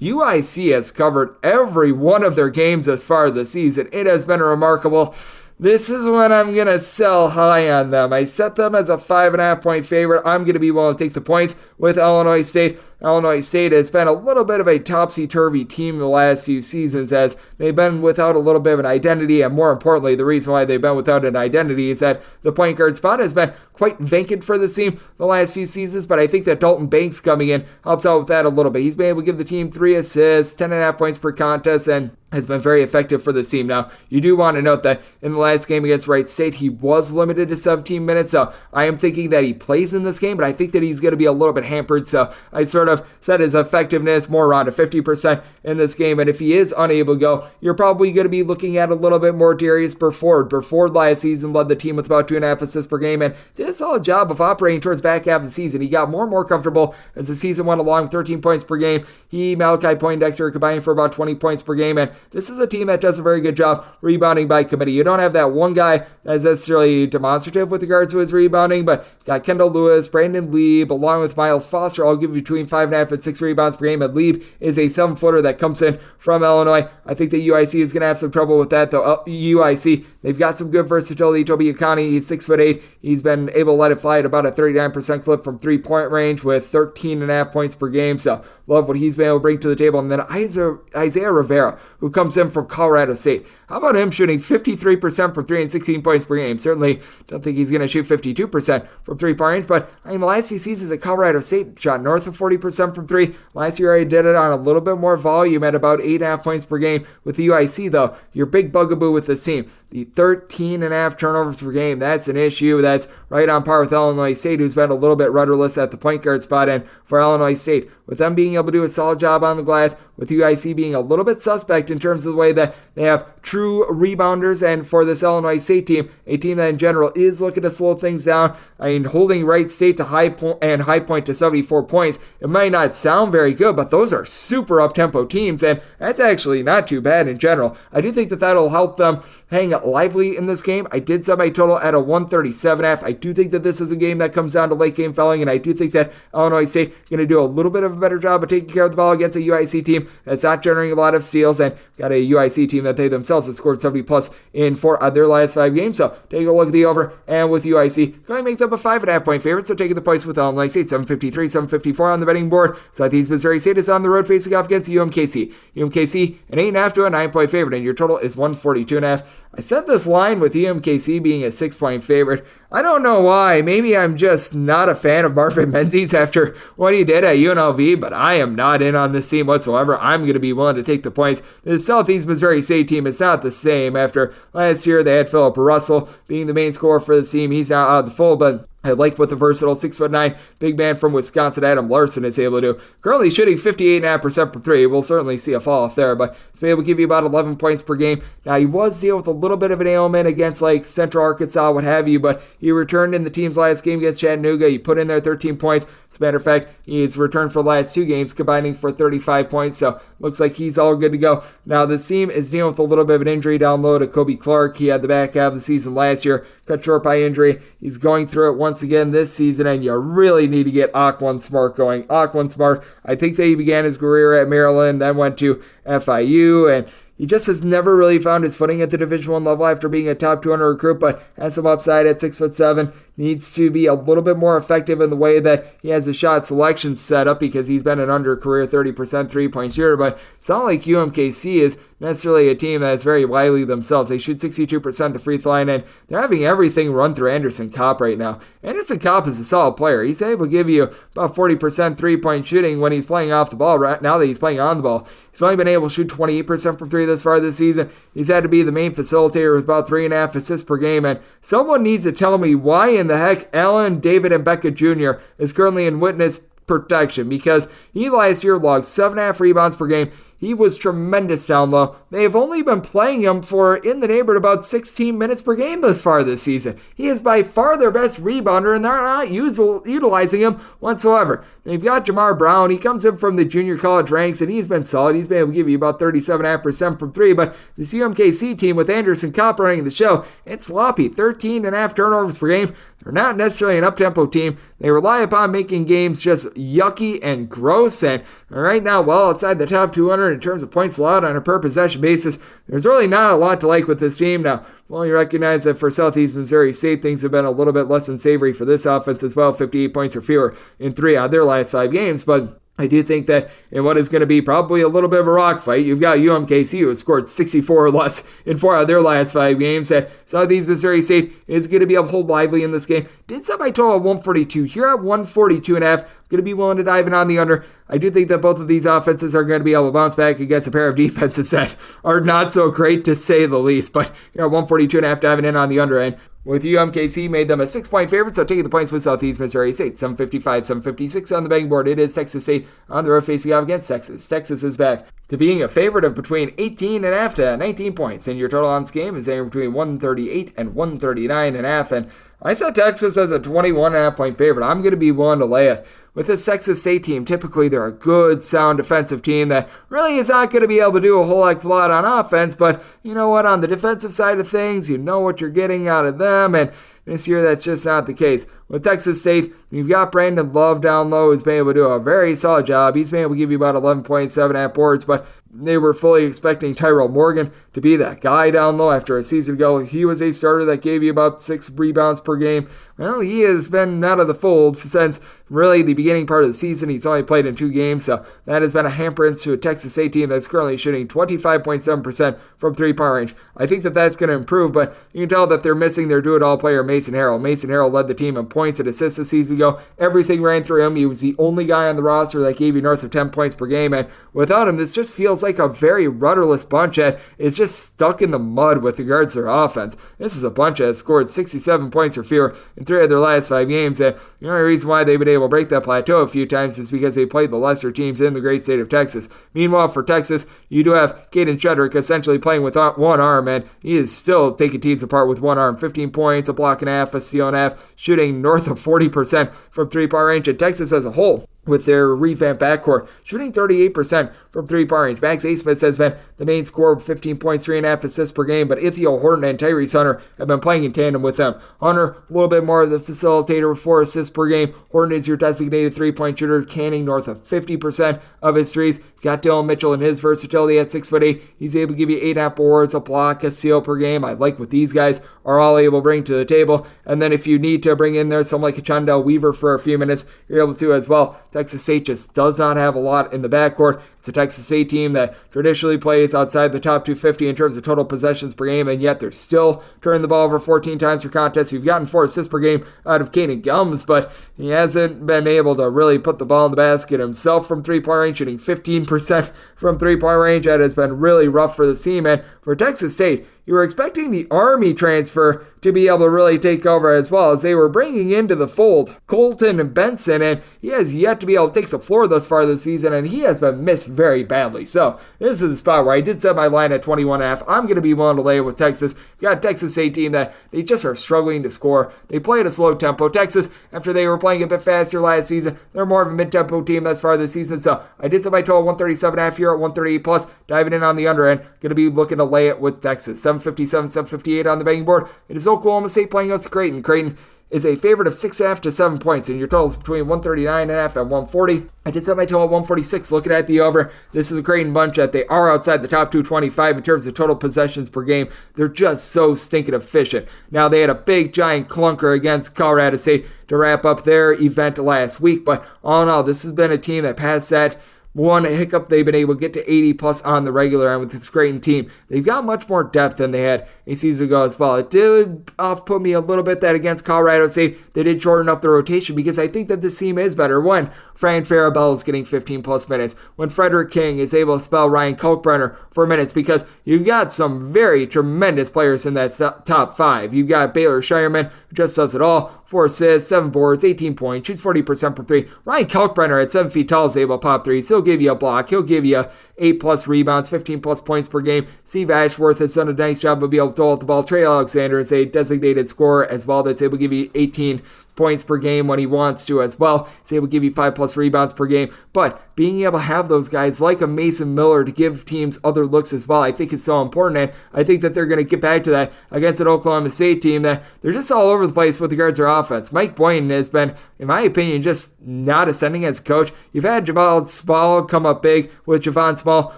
UIC has covered every one of their games as far this season. It has been remarkable. This is when I'm going to sell high on them. I set them as a 5.5 point favorite. I'm going to be willing to take the points with Illinois State. Illinois State has been a little bit of a topsy-turvy team the last few seasons as they've been without a little bit of an identity, and more importantly, the reason why they've been without an identity is that the point guard spot has been quite vacant for the team the last few seasons, but I think that Dalton Banks coming in helps out with that a little bit. He's been able to give the team 3 assists, 10.5 points per contest, and has been very effective for the team. Now, you do want to note that in the last game against Wright State, he was limited to 17 minutes, so I am thinking that he plays in this game, but I think that he's going to be a little bit hampered, so I sort of set his effectiveness more around to 50% in this game, and if he is unable to go, you're probably going to be looking at a little bit more Darius Burford. Burford last season led the team with about 2.5 assists per game, and did a solid job of operating towards back half of the season. He got more and more comfortable as the season went along, 13 points per game. He, Malachi Poindexter combining for about 20 points per game, and this is a team that does a very good job rebounding by committee. You don't have that one guy that's necessarily demonstrative with regards to his rebounding, but you've got Kendall Lewis, Brandon Lieb, along with Miles Foster. I'll give you between 5.5 and 6 rebounds per game, and Lieb is a 7-footer that comes in from Illinois. I think that UIC is going to have some trouble with that, though. UIC, they've got some good versatility. Toby Akani, he's 6'8". He's been able to let it fly at about a 39% clip from 3-point range with 13.5 points per game, so love what he's been able to bring to the table. And then Isaiah Rivera, who comes in from Colorado State. How about him shooting 53% from 3 and 16 points per game? Certainly don't think he's going to shoot 52% from 3-point range, but in the last few seasons at Colorado State, shot north of 40% from 3. Last year I did it on a little bit more volume at about 8.5 points per game. With the UIC, though, your big bugaboo with this team, the 13.5 turnovers per game, that's an issue. That's right on par with Illinois State, who's been a little bit rudderless at the point guard spot. And for Illinois State, with them being able to do a solid job on the glass, with UIC being a little bit suspect in terms of the way that they have true rebounders, and for this Illinois State team, a team that in general is looking to slow things down. I mean, holding Wright State to High Point to 74 points, it might not sound very good, but those are super up-tempo teams, and that's actually not too bad in general. I do think that that'll help them hang lively in this game. I did set my total at a 137.5. I do think that this is a game that comes down to late game fouling, and I do think that Illinois State is going to do a little bit of of a better job of taking care of the ball against a UIC team that's not generating a lot of steals, and got a UIC team that they themselves have scored 70 plus in 4 of their last 5 games. So take a look at the over, and with UIC, going to make them a 5.5 point favorite. So taking the points with Illinois State, 753, 754 on the betting board. Southeast Missouri State is on the road facing off against UMKC. UMKC, an 8.5 to a 9 point favorite, and your total is 142.5. I set this line with UMKC being a 6 point favorite. I don't know why. Maybe I'm just not a fan of Marvin Menzies after what he did at UNLV, but I am not in on this team whatsoever. I'm going to be willing to take the points. The Southeast Missouri State team is not the same. After last year, they had Philip Russell being the main scorer for the team. He's now out of the fold, but I like what the versatile 6'9" big man from Wisconsin, Adam Larson, is able to do. Currently shooting 58.5% from 3. We'll certainly see a fall off there, but he's been able to give you about 11 points per game. Now, he was dealing with a little bit of an ailment against like Central Arkansas, what have you, but he returned in the team's last game against Chattanooga. He put in there 13 points. As a matter of fact, he's returned for the last 2 games, combining for 35 points, so looks like he's all good to go. Now, this team is dealing with a little bit of an injury down low to Kobe Clark. He had the back half of the season last year, cut short by injury. He's going through it once again this season, and you really need to get Aquan Smart going. Aquan Smart, I think that he began his career at Maryland, then went to FIU, and he just has never really found his footing at the Division I level after being a top 200 recruit, but has some upside at 6'7". Needs to be a little bit more effective in the way that he has his shot selection set up, because he's been an under career 30% three-point shooter, but it's not like UMKC is necessarily a team that's very wily themselves. They shoot 62% the free throw line, and they're having everything run through Anderson Kopp right now. Anderson Kopp is a solid player. He's able to give you about 40% three-point shooting when he's playing off the ball. Right now that he's playing on the ball, he's only been able to shoot 28% from 3 this far this season. He's had to be the main facilitator with about 3.5 assists per game, and someone needs to tell me why in the heck Allen David Mbeka Jr. is currently in witness protection, because he last year logged 7.5 rebounds per game. He was tremendous down low. They have only been playing him for in the neighborhood about 16 minutes per game thus far this season. He is by far their best rebounder, and they're not utilizing him whatsoever. They've got Jamar Brown. He comes in from the junior college ranks, and he's been solid. He's been able to give you about 37.5% from 3, but this UMKC team with Anderson Kopp running the show, it's sloppy. 13.5 turnovers per game. They're not necessarily an up-tempo team. They rely upon making games just yucky and gross, and right now, well outside the top 200 in terms of points allowed on a per-possession basis. There's really not a lot to like with this team. Now, well, you recognize that for Southeast Missouri State, things have been a little bit less than savory for this offense as well, 58 points or fewer in 3 out of their last 5 games, but I do think that in what is going to be probably a little bit of a rock fight, you've got UMKC, who has scored 64 or less in 4 out of their last 5 games. That Southeast Missouri State is going to be able to hold lively in this game. Did set my total at 142. Here at 142.5. Going to be willing to dive in on the under. I do think that both of these offenses are going to be able to bounce back against a pair of defenses that are not so great, to say the least. But here at 142.5, diving in on the under end. With UMKC, made them a 6 point favorite, so taking the points with Southeast Missouri State. 755, 756 on the betting board. It is Texas State on the road facing off against Texas. Texas is back to being a favorite of between 18.5 to 19 points. And your total on this game is anywhere between 138 and 139.5. And I said Texas as a 21.5 point favorite. I'm going to be willing to lay it. With this Texas State team, typically they're a good, sound defensive team that really is not going to be able to do a whole heck of a lot on offense, but you know what, on the defensive side of things, you know what you're getting out of them, and this year that's just not the case. With Texas State, you've got Brandon Love down low, who's been able to do a very solid job. He's been able to give you about 11.7 at boards, but they were fully expecting Tyrell Morgan to be that guy down low after a season ago. He was a starter that gave you about 6 rebounds per game. Well, he has been out of the fold since really the beginning part of the season. He's only played in 2 games, so that has been a hamperance to a Texas State team that's currently shooting 25.7% from 3-point range. I think that that's going to improve, but you can tell that they're missing their do-it-all player, Mason Harrell. Mason Harrell led the team in points and assists a season ago. Everything ran through him. He was the only guy on the roster that gave you north of 10 points per game, and without him, this just feels like a very rudderless bunch that is just stuck in the mud with regards to their offense. This is a bunch that has scored 67 points or fewer in 3 of their last 5 games, and the only reason why they've been able to break that plateau a few times is because they played the lesser teams in the great state of Texas. Meanwhile, for Texas, you do have Caden Shedrick essentially playing with one arm, and he is still taking teams apart with one arm. 15 points, a block and a half, a steal and a half, shooting north of 40% from 3-point range. And Texas as a whole, with their revamped backcourt, shooting 38% from three-point range. Max Asmith has been the main scorer with 15 points, 3.5 assists per game, but Ithiel Horton and Tyrese Hunter have been playing in tandem with them. Hunter, a little bit more of the facilitator with 4 assists per game. Horton is your designated three-point shooter, canning north of 50% of his threes. Got Dylan Mitchell and his versatility at 6'8". He's able to give you 8.5 boards, a block, a steal per game. I like what these guys are all able to bring to the table. And then if you need to bring in there someone like a Chandel Weaver for a few minutes, you're able to as well. Texas State just does not have a lot in the backcourt. It's a Texas State team that traditionally plays outside the top 250 in terms of total possessions per game, and yet they're still turning the ball over 14 times per contest. You've gotten 4 assists per game out of Kaden Gums, but he hasn't been able to really put the ball in the basket himself from three-point range, shooting 15% from three-point range. That has been really rough for the team, and for Texas State, you were expecting the Army transfer to be able to really take over as well, as they were bringing into the fold Colton Benson, and he has yet to be able to take the floor thus far this season, and he has been missed very badly. So this is a spot where I did set my line at 21.5. I'm going to be willing to lay it with Texas. You got a Texas State team that they just are struggling to score. They play at a slow tempo. Texas, after they were playing a bit faster last season, they're more of a mid-tempo team thus far this season. So I did set my total 137.5 here at 138 plus, diving in on the under end. Going to be looking to lay it with Texas. 757, 758 on the betting board. It is Oklahoma State playing against Creighton. Creighton is a favorite of 6.5 to 7 points, and your total is between 139.5 and 140. I did set my total at 146, looking at the over. This is a Creighton bunch that they are outside the top 225 in terms of total possessions per game. They're just so stinking efficient. Now, they had a big, giant clunker against Colorado State to wrap up their event last week, but all in all, this has been a team that passed that one hiccup. They've been able to get to 80 plus on the regular end with this Creighton team. They've got much more depth than they had a season ago as well. It did off-put me a little bit that against Colorado State, they did shorten up the rotation, because I think that this team is better when Fran Farabelle is getting 15 plus minutes, when Frederick King is able to spell Ryan Kalkbrenner for minutes, because you've got some very tremendous players in that top 5. You've got Baylor Shireman, who just does it all. 4 assists, 7 boards, 18 points, shoots 40% from 3. Ryan Kalkbrenner at 7 feet tall is able to pop 3s. He'll give you a block. He'll give you 8 plus rebounds, 15 plus points per game. Steve Ashworth has done a nice job of being able to dole out the ball. Trey Alexander is a designated scorer as well that's able to give you 18 points per game when he wants to as well. He's able to give you 5 plus rebounds per game. But being able to have those guys like a Mason Miller to give teams other looks as well, I think is so important. And I think that they're going to get back to that against an Oklahoma State team that they're just all over the place with regards to their offense. Mike Boynton has been, in my opinion, just not ascending as a coach. You've had Javon Small come up big with Javon Small,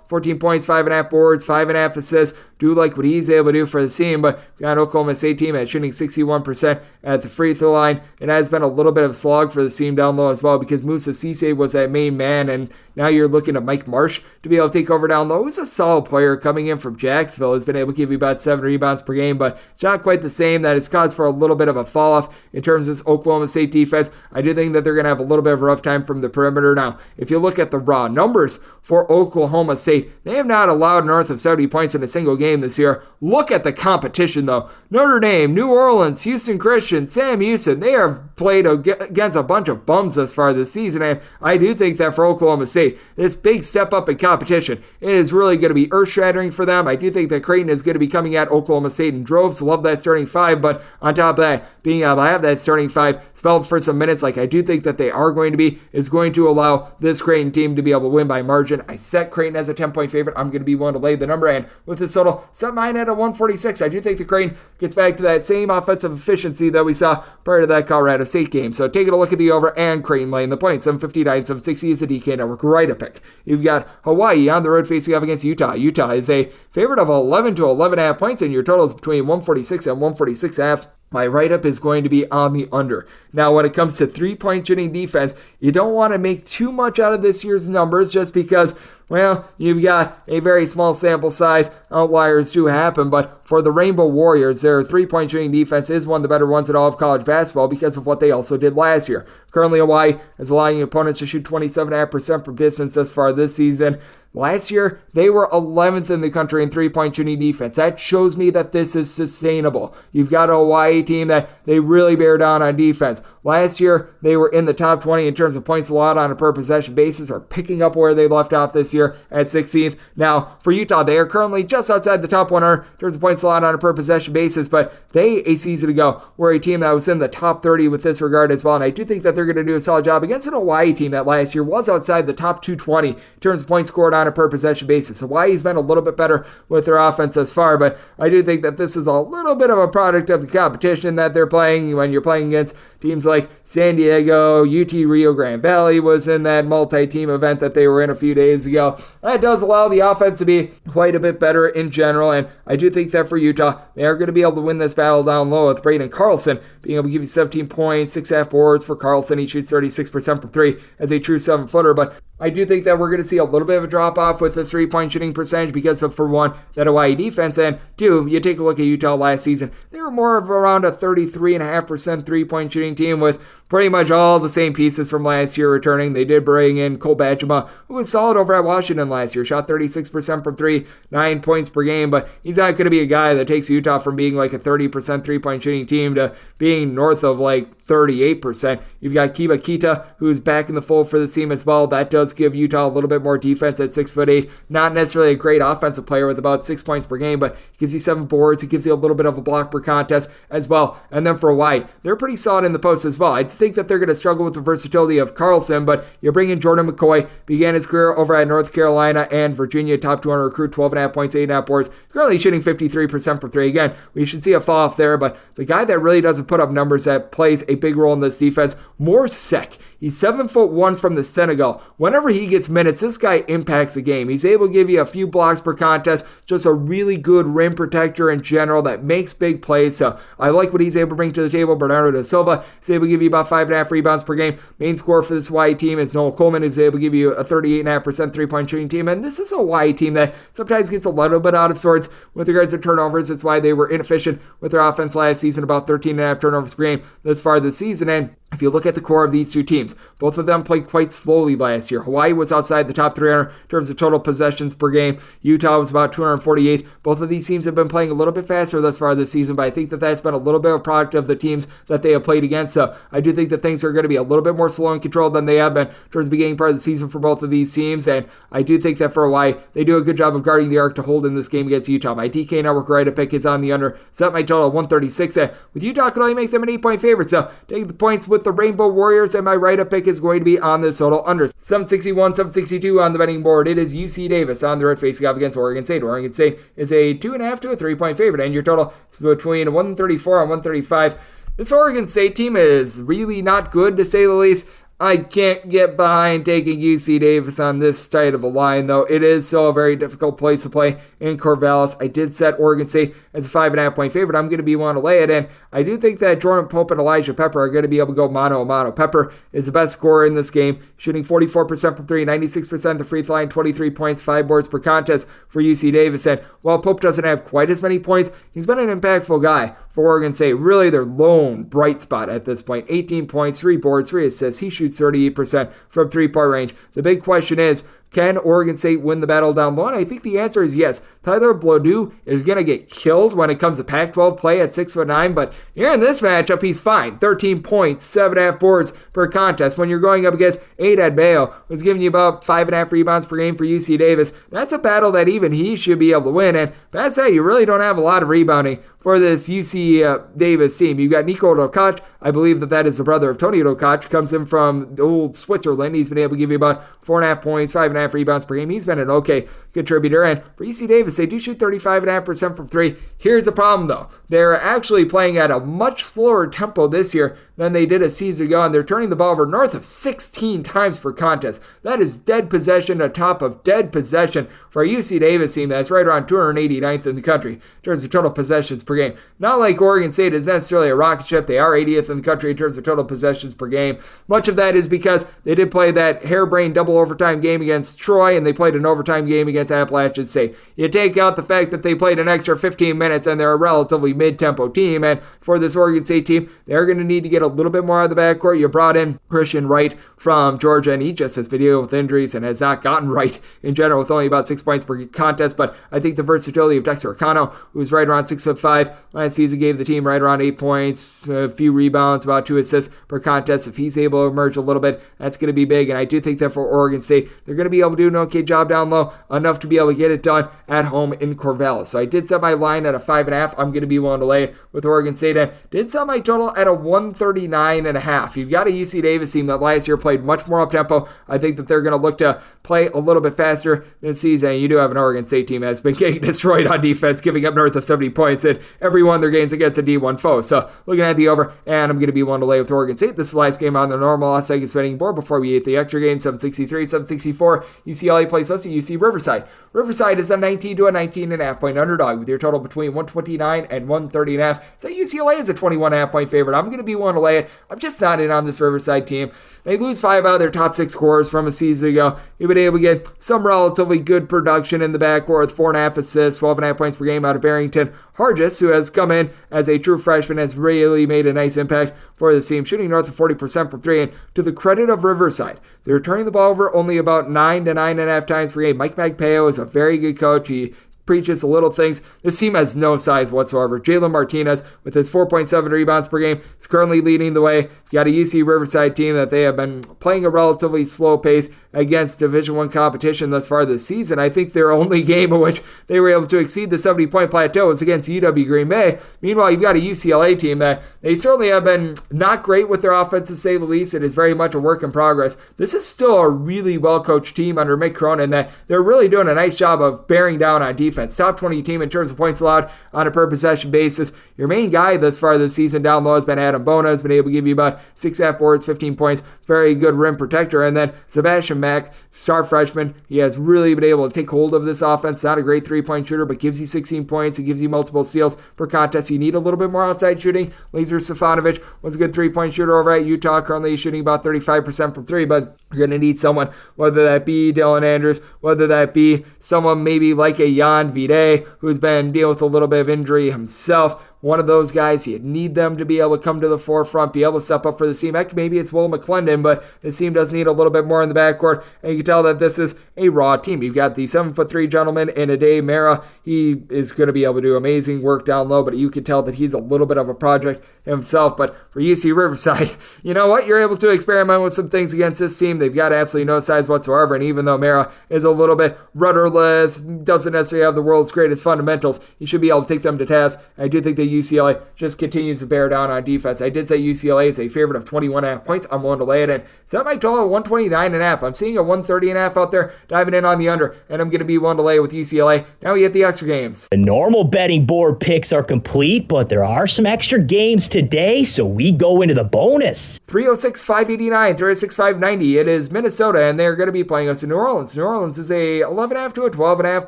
14 points, 5.5 boards, 5.5 assists. Do like what he's able to do for the team, but we got an Oklahoma State team that's shooting 61% at the free throw line. It has been a little bit of a slog for the team down low as well, because Musa Cisse was that main man, and now you're looking at Mike Marsh to be able to take over down low. He's a solid player coming in from Jacksonville. He's been able to give you about 7 rebounds per game, but it's not quite the same. That has caused for a little bit of a fall off in terms of this Oklahoma State defense. I do think that they're going to have a little bit of a rough time from the perimeter. Now, if you look at the raw numbers for Oklahoma State, they have not allowed north of 70 points in a single game this year. Look at the competition, though. Notre Dame, New Orleans, Houston Christian, Sam Houston, they have played against a bunch of bums thus far this season, and I do think that for Oklahoma State, this big step up in competition, it is really going to be earth-shattering for them. I do think that Creighton is going to be coming at Oklahoma State in droves. Love that starting 5, but on top of that, being able to have that starting 5 spelled for some minutes like I do think that they are going to be, is going to allow this Creighton team to be able to win by margin. I set Creighton as a 10-point favorite. I'm going to be willing to lay the number, and with this total, set mine at a 146. I do think the Creighton gets back to that same offensive efficiency that we saw prior to that Colorado State game. So taking a look at the over and Creighton laying the point. 759, 760 is the DK Network right a pick. You've got Hawaii on the road facing off against Utah. Utah is a favorite of 11 to 11.5 points, and your total is between 146 and 146.5. My write-up is going to be on the under. Now, when it comes to three-point shooting defense, you don't want to make too much out of this year's numbers just because, well, you've got a very small sample size. Outliers do happen, but for the Rainbow Warriors, their three-point shooting defense is one of the better ones in all of college basketball because of what they also did last year. Currently, Hawaii is allowing opponents to shoot 27.5% from distance thus far this season. Last year, they were 11th in the country in three-point shooting defense. That shows me that this is sustainable. You've got a Hawaii team that they really bear down on defense. Last year, they were in the top 20 in terms of points allowed on a per possession basis, are picking up where they left off this year at 16th. Now, for Utah, they are currently just outside the top 100 in terms of points allowed on a per possession basis, but they, a season ago, were a team that was in the top 30 with this regard as well, and I do think that they're going to do a solid job against an Hawaii team that last year was outside the top 220 in terms of points scored on a per possession basis. Hawaii's been a little bit better with their offense thus far, but I do think that this is a little bit of a product of the competition that they're playing when you're playing against teams like San Diego. UT Rio Grande Valley was in that multi-team event that they were in a few days ago. That does allow the offense to be quite a bit better in general, and I do think that for Utah, they are going to be able to win this battle down low with Braden Carlson being able to give you 17 points, 6.5 boards for Carlson. He shoots 36% from three as a true 7-footer, but I do think that we're going to see a little bit of a drop-off with the three-point shooting percentage because of, for one, that Hawaii defense, and two, you take a look at Utah last season, they were more of around a 33.5% three-point shooting team with pretty much all the same pieces from last year returning. They did bring in Cole Bajema, who was solid over at Washington last year, shot 36% from three, 9 points per game, but he's not going to be a guy that takes Utah from being like a 30% three-point shooting team to being north of like 38%. You've got Kiba Kita, who's back in the fold for the team as well. That does give Utah a little bit more defense at 6'8". Not necessarily a great offensive player with about 6 points per game, but he gives you 7 boards. He gives you a little bit of a block per contest as well. And then for Hawaii, they're pretty solid in the post as well. I think that they're going to struggle with the versatility of Carlson, but you bring in Jordan McCoy, began his career over at North Carolina and Virginia, top 200 recruit, 12.5 points, 8.5 boards, currently shooting 53% from three. Again, we should see a fall off there, but the guy that really doesn't put up numbers that plays a big role in this defense, Morsek. He's 7'1" from the Senegal. Whenever he gets minutes, this guy impacts the game. He's able to give you a few blocks per contest, just a really good rim protector in general that makes big plays. So I like what he's able to bring to the table. Bernardo da Silva is able to give you about 5.5 rebounds per game. Main scorer for this Hawaii team is Noel Coleman, who's able to give you a 38.5% three-point shooting team. And this is a Hawaii team that sometimes gets a little bit out of sorts with regards to turnovers. That's why they were inefficient with their offense last season, about 13.5 turnovers per game this far this season. And if you look at the core of these two teams, both of them played quite slowly last year. Hawaii was outside the top 300 in terms of total possessions per game. Utah was about 248th. Both of these teams have been playing a little bit faster thus far this season, but I think that that's been a little bit of a product of the teams that they have played against. So I do think that things are going to be a little bit more slow and controlled than they have been towards the beginning part of the season for both of these teams. And I do think that for Hawaii, they do a good job of guarding the arc to hold in this game against Utah. My DK Network right pick is on the under. Set my total at 136. With Utah, could only make them an 8-point favorite. So take the points with the Rainbow Warriors, and my right pick is going to be on this total under 761, 762 on the betting board. It is UC Davis on the road facing off against Oregon State. Oregon State is a 2.5 to a 3-point favorite, and your total is between 134 and 135. This Oregon State team is really not good, to say the least. I can't get behind taking UC Davis on this tight of a line, though. It is so a very difficult place to play in Corvallis. I did set Oregon State as a 5.5-point favorite. I'm going to be one to lay it in. I do think that Jordan Pope and Elijah Pepper are going to be able to go mano a mano. Pepper is the best scorer in this game, shooting 44% from three, 96% the free throw line, 23 points, 5 boards per contest for UC Davis. And while Pope doesn't have quite as many points, he's been an impactful guy for Oregon State. Really their lone bright spot at this point. 18 points, 3 boards, 3 assists. He shoots 38% from three-point range. The big question is, can Oregon State win the battle down low? And I think the answer is yes. Tyler Blodeau is going to get killed when it comes to Pac-12 play at 6'9", but here in this matchup, he's fine. 13 points, 7.5 boards per contest. When you're going up against Aiden Bayo, who's giving you about 5.5 rebounds per game for UC Davis, that's a battle that even he should be able to win. And that's it. You really don't have a lot of rebounding for this UC Davis team. You've got Nico Dokac. I believe that is the brother of Tony Dokac. Comes in from old Switzerland. He's been able to give you about 4.5 points, 5.5 rebounds per game. He's been an okay contributor. And for UC Davis, they do shoot 35.5% from three. Here's the problem, though. They're actually playing at a much slower tempo this year than they did a season ago, and they're turning the ball over north of 16 times per contest. That is dead possession atop of dead possession for a UC Davis team that's right around 289th in the country in terms of total possessions per game. Not like Oregon State is necessarily a rocket ship. They are 80th in the country in terms of total possessions per game. Much of that is because they did play that harebrained double overtime game against Troy, and they played an overtime game against Appalachian State. You take out the fact that they played an extra 15 minutes and they're a relatively mid-tempo team, and for this Oregon State team, they're going to need to get a little bit more out of the backcourt. You brought in Christian Wright from Georgia, and he just has been dealing with injuries and has not gotten right in general with only about 6 points per contest, but I think the versatility of Dexter Akano, who's right around 6'5", 5. Last season gave the team right around 8 points, a few rebounds, about 2 assists per contest. If he's able to emerge a little bit, that's going to be big. And I do think that for Oregon State, they're going to be able to do an okay job down low, enough to be able to get it done at home in Corvallis. So I did set my line at a 5.5. I'm going to be willing to lay it with Oregon State, and did set my total at a 139.5. You've got a UC Davis team that last year played much more up-tempo. I think that they're going to look to play a little bit faster this season. You do have an Oregon State team that's been getting destroyed on defense, giving up north of 70 points in every one of their games against a D1 foe. So looking at the over, and I'm going to be willing to lay with Oregon State. This is the last game on the normal Las Vegas betting board before we hit the extra game. 763, 764. UCLA plays us at UC Riverside. Riverside is a 19 to a 19.5 point underdog with your total between 129 and 130.5. So UCLA is a 21.5 point favorite. I'm going to be willing to lay it. I'm just not in on this Riverside team. They lose 5 out of their top 6 scorers from a season ago. You've been able to get some relatively good production in the backcourt with 4.5 assists, 12.5 points per game out of Barrington. Hargis, who has come in as a true freshman, has really made a nice impact for the team, shooting north of 40% from 3. And to the credit of Riverside, they're turning the ball over only about 9 to 9.5 times per game. Mike Magpeo is a very good coach. He preaches the little things. This team has no size whatsoever. Jalen Martinez, with his 4.7 rebounds per game, is currently leading the way. You got a UC Riverside team that they have been playing a relatively slow pace against Division I competition thus far this season. I think their only game in which they were able to exceed the 70-point plateau was against UW Green Bay. Meanwhile, you've got a UCLA team that they certainly have been not great with their offense, to say the least. It is very much a work in progress. This is still a really well-coached team under Mick Cronin that they're really doing a nice job of bearing down on defense. Top 20 team in terms of points allowed on a per-possession basis. Your main guy thus far this season down low has been Adam Bona. Has been able to give you about 6.5 boards, 15 points. Very good rim protector. And then Sebastian Mack, star freshman, he has really been able to take hold of this offense. Not a great three-point shooter, but gives you 16 points. It gives you multiple steals per contest. You need a little bit more outside shooting. Laser Stefanovic was a good three-point shooter over at Utah. Currently shooting about 35% from 3, but you're going to need someone, whether that be Dylan Andrews, whether that be someone maybe like a Jan Vide, who's been dealing with a little bit of injury himself. One of those guys, you'd need them to be able to come to the forefront, be able to step up for the team. Heck, maybe it's Will McClendon, but this team does need a little bit more in the backcourt, and you can tell that this is a raw team. You've got the 7'3" gentleman in Ade Mara. He is going to be able to do amazing work down low, but you can tell that he's a little bit of a project himself. But for UC Riverside, you know what? You're able to experiment with some things against this team. They've got absolutely no size whatsoever, and even though Mara is a little bit rudderless, doesn't necessarily have the world's greatest fundamentals, you should be able to take them to task. I do think that UCLA just continues to bear down on defense. I did say UCLA is a favorite of 21.5 points. I'm willing to lay it in. Set my total at 129.5. I'm seeing a 130.5 out there, diving in on the under, and I'm going to be willing to lay it with UCLA. Now we get the extra games. The normal betting board picks are complete, but there are some extra games today, so we go into the bonus. 306-589, 306-590. It is Minnesota, and they're going to be playing us in New Orleans. New Orleans is a 11.5 to a 12.5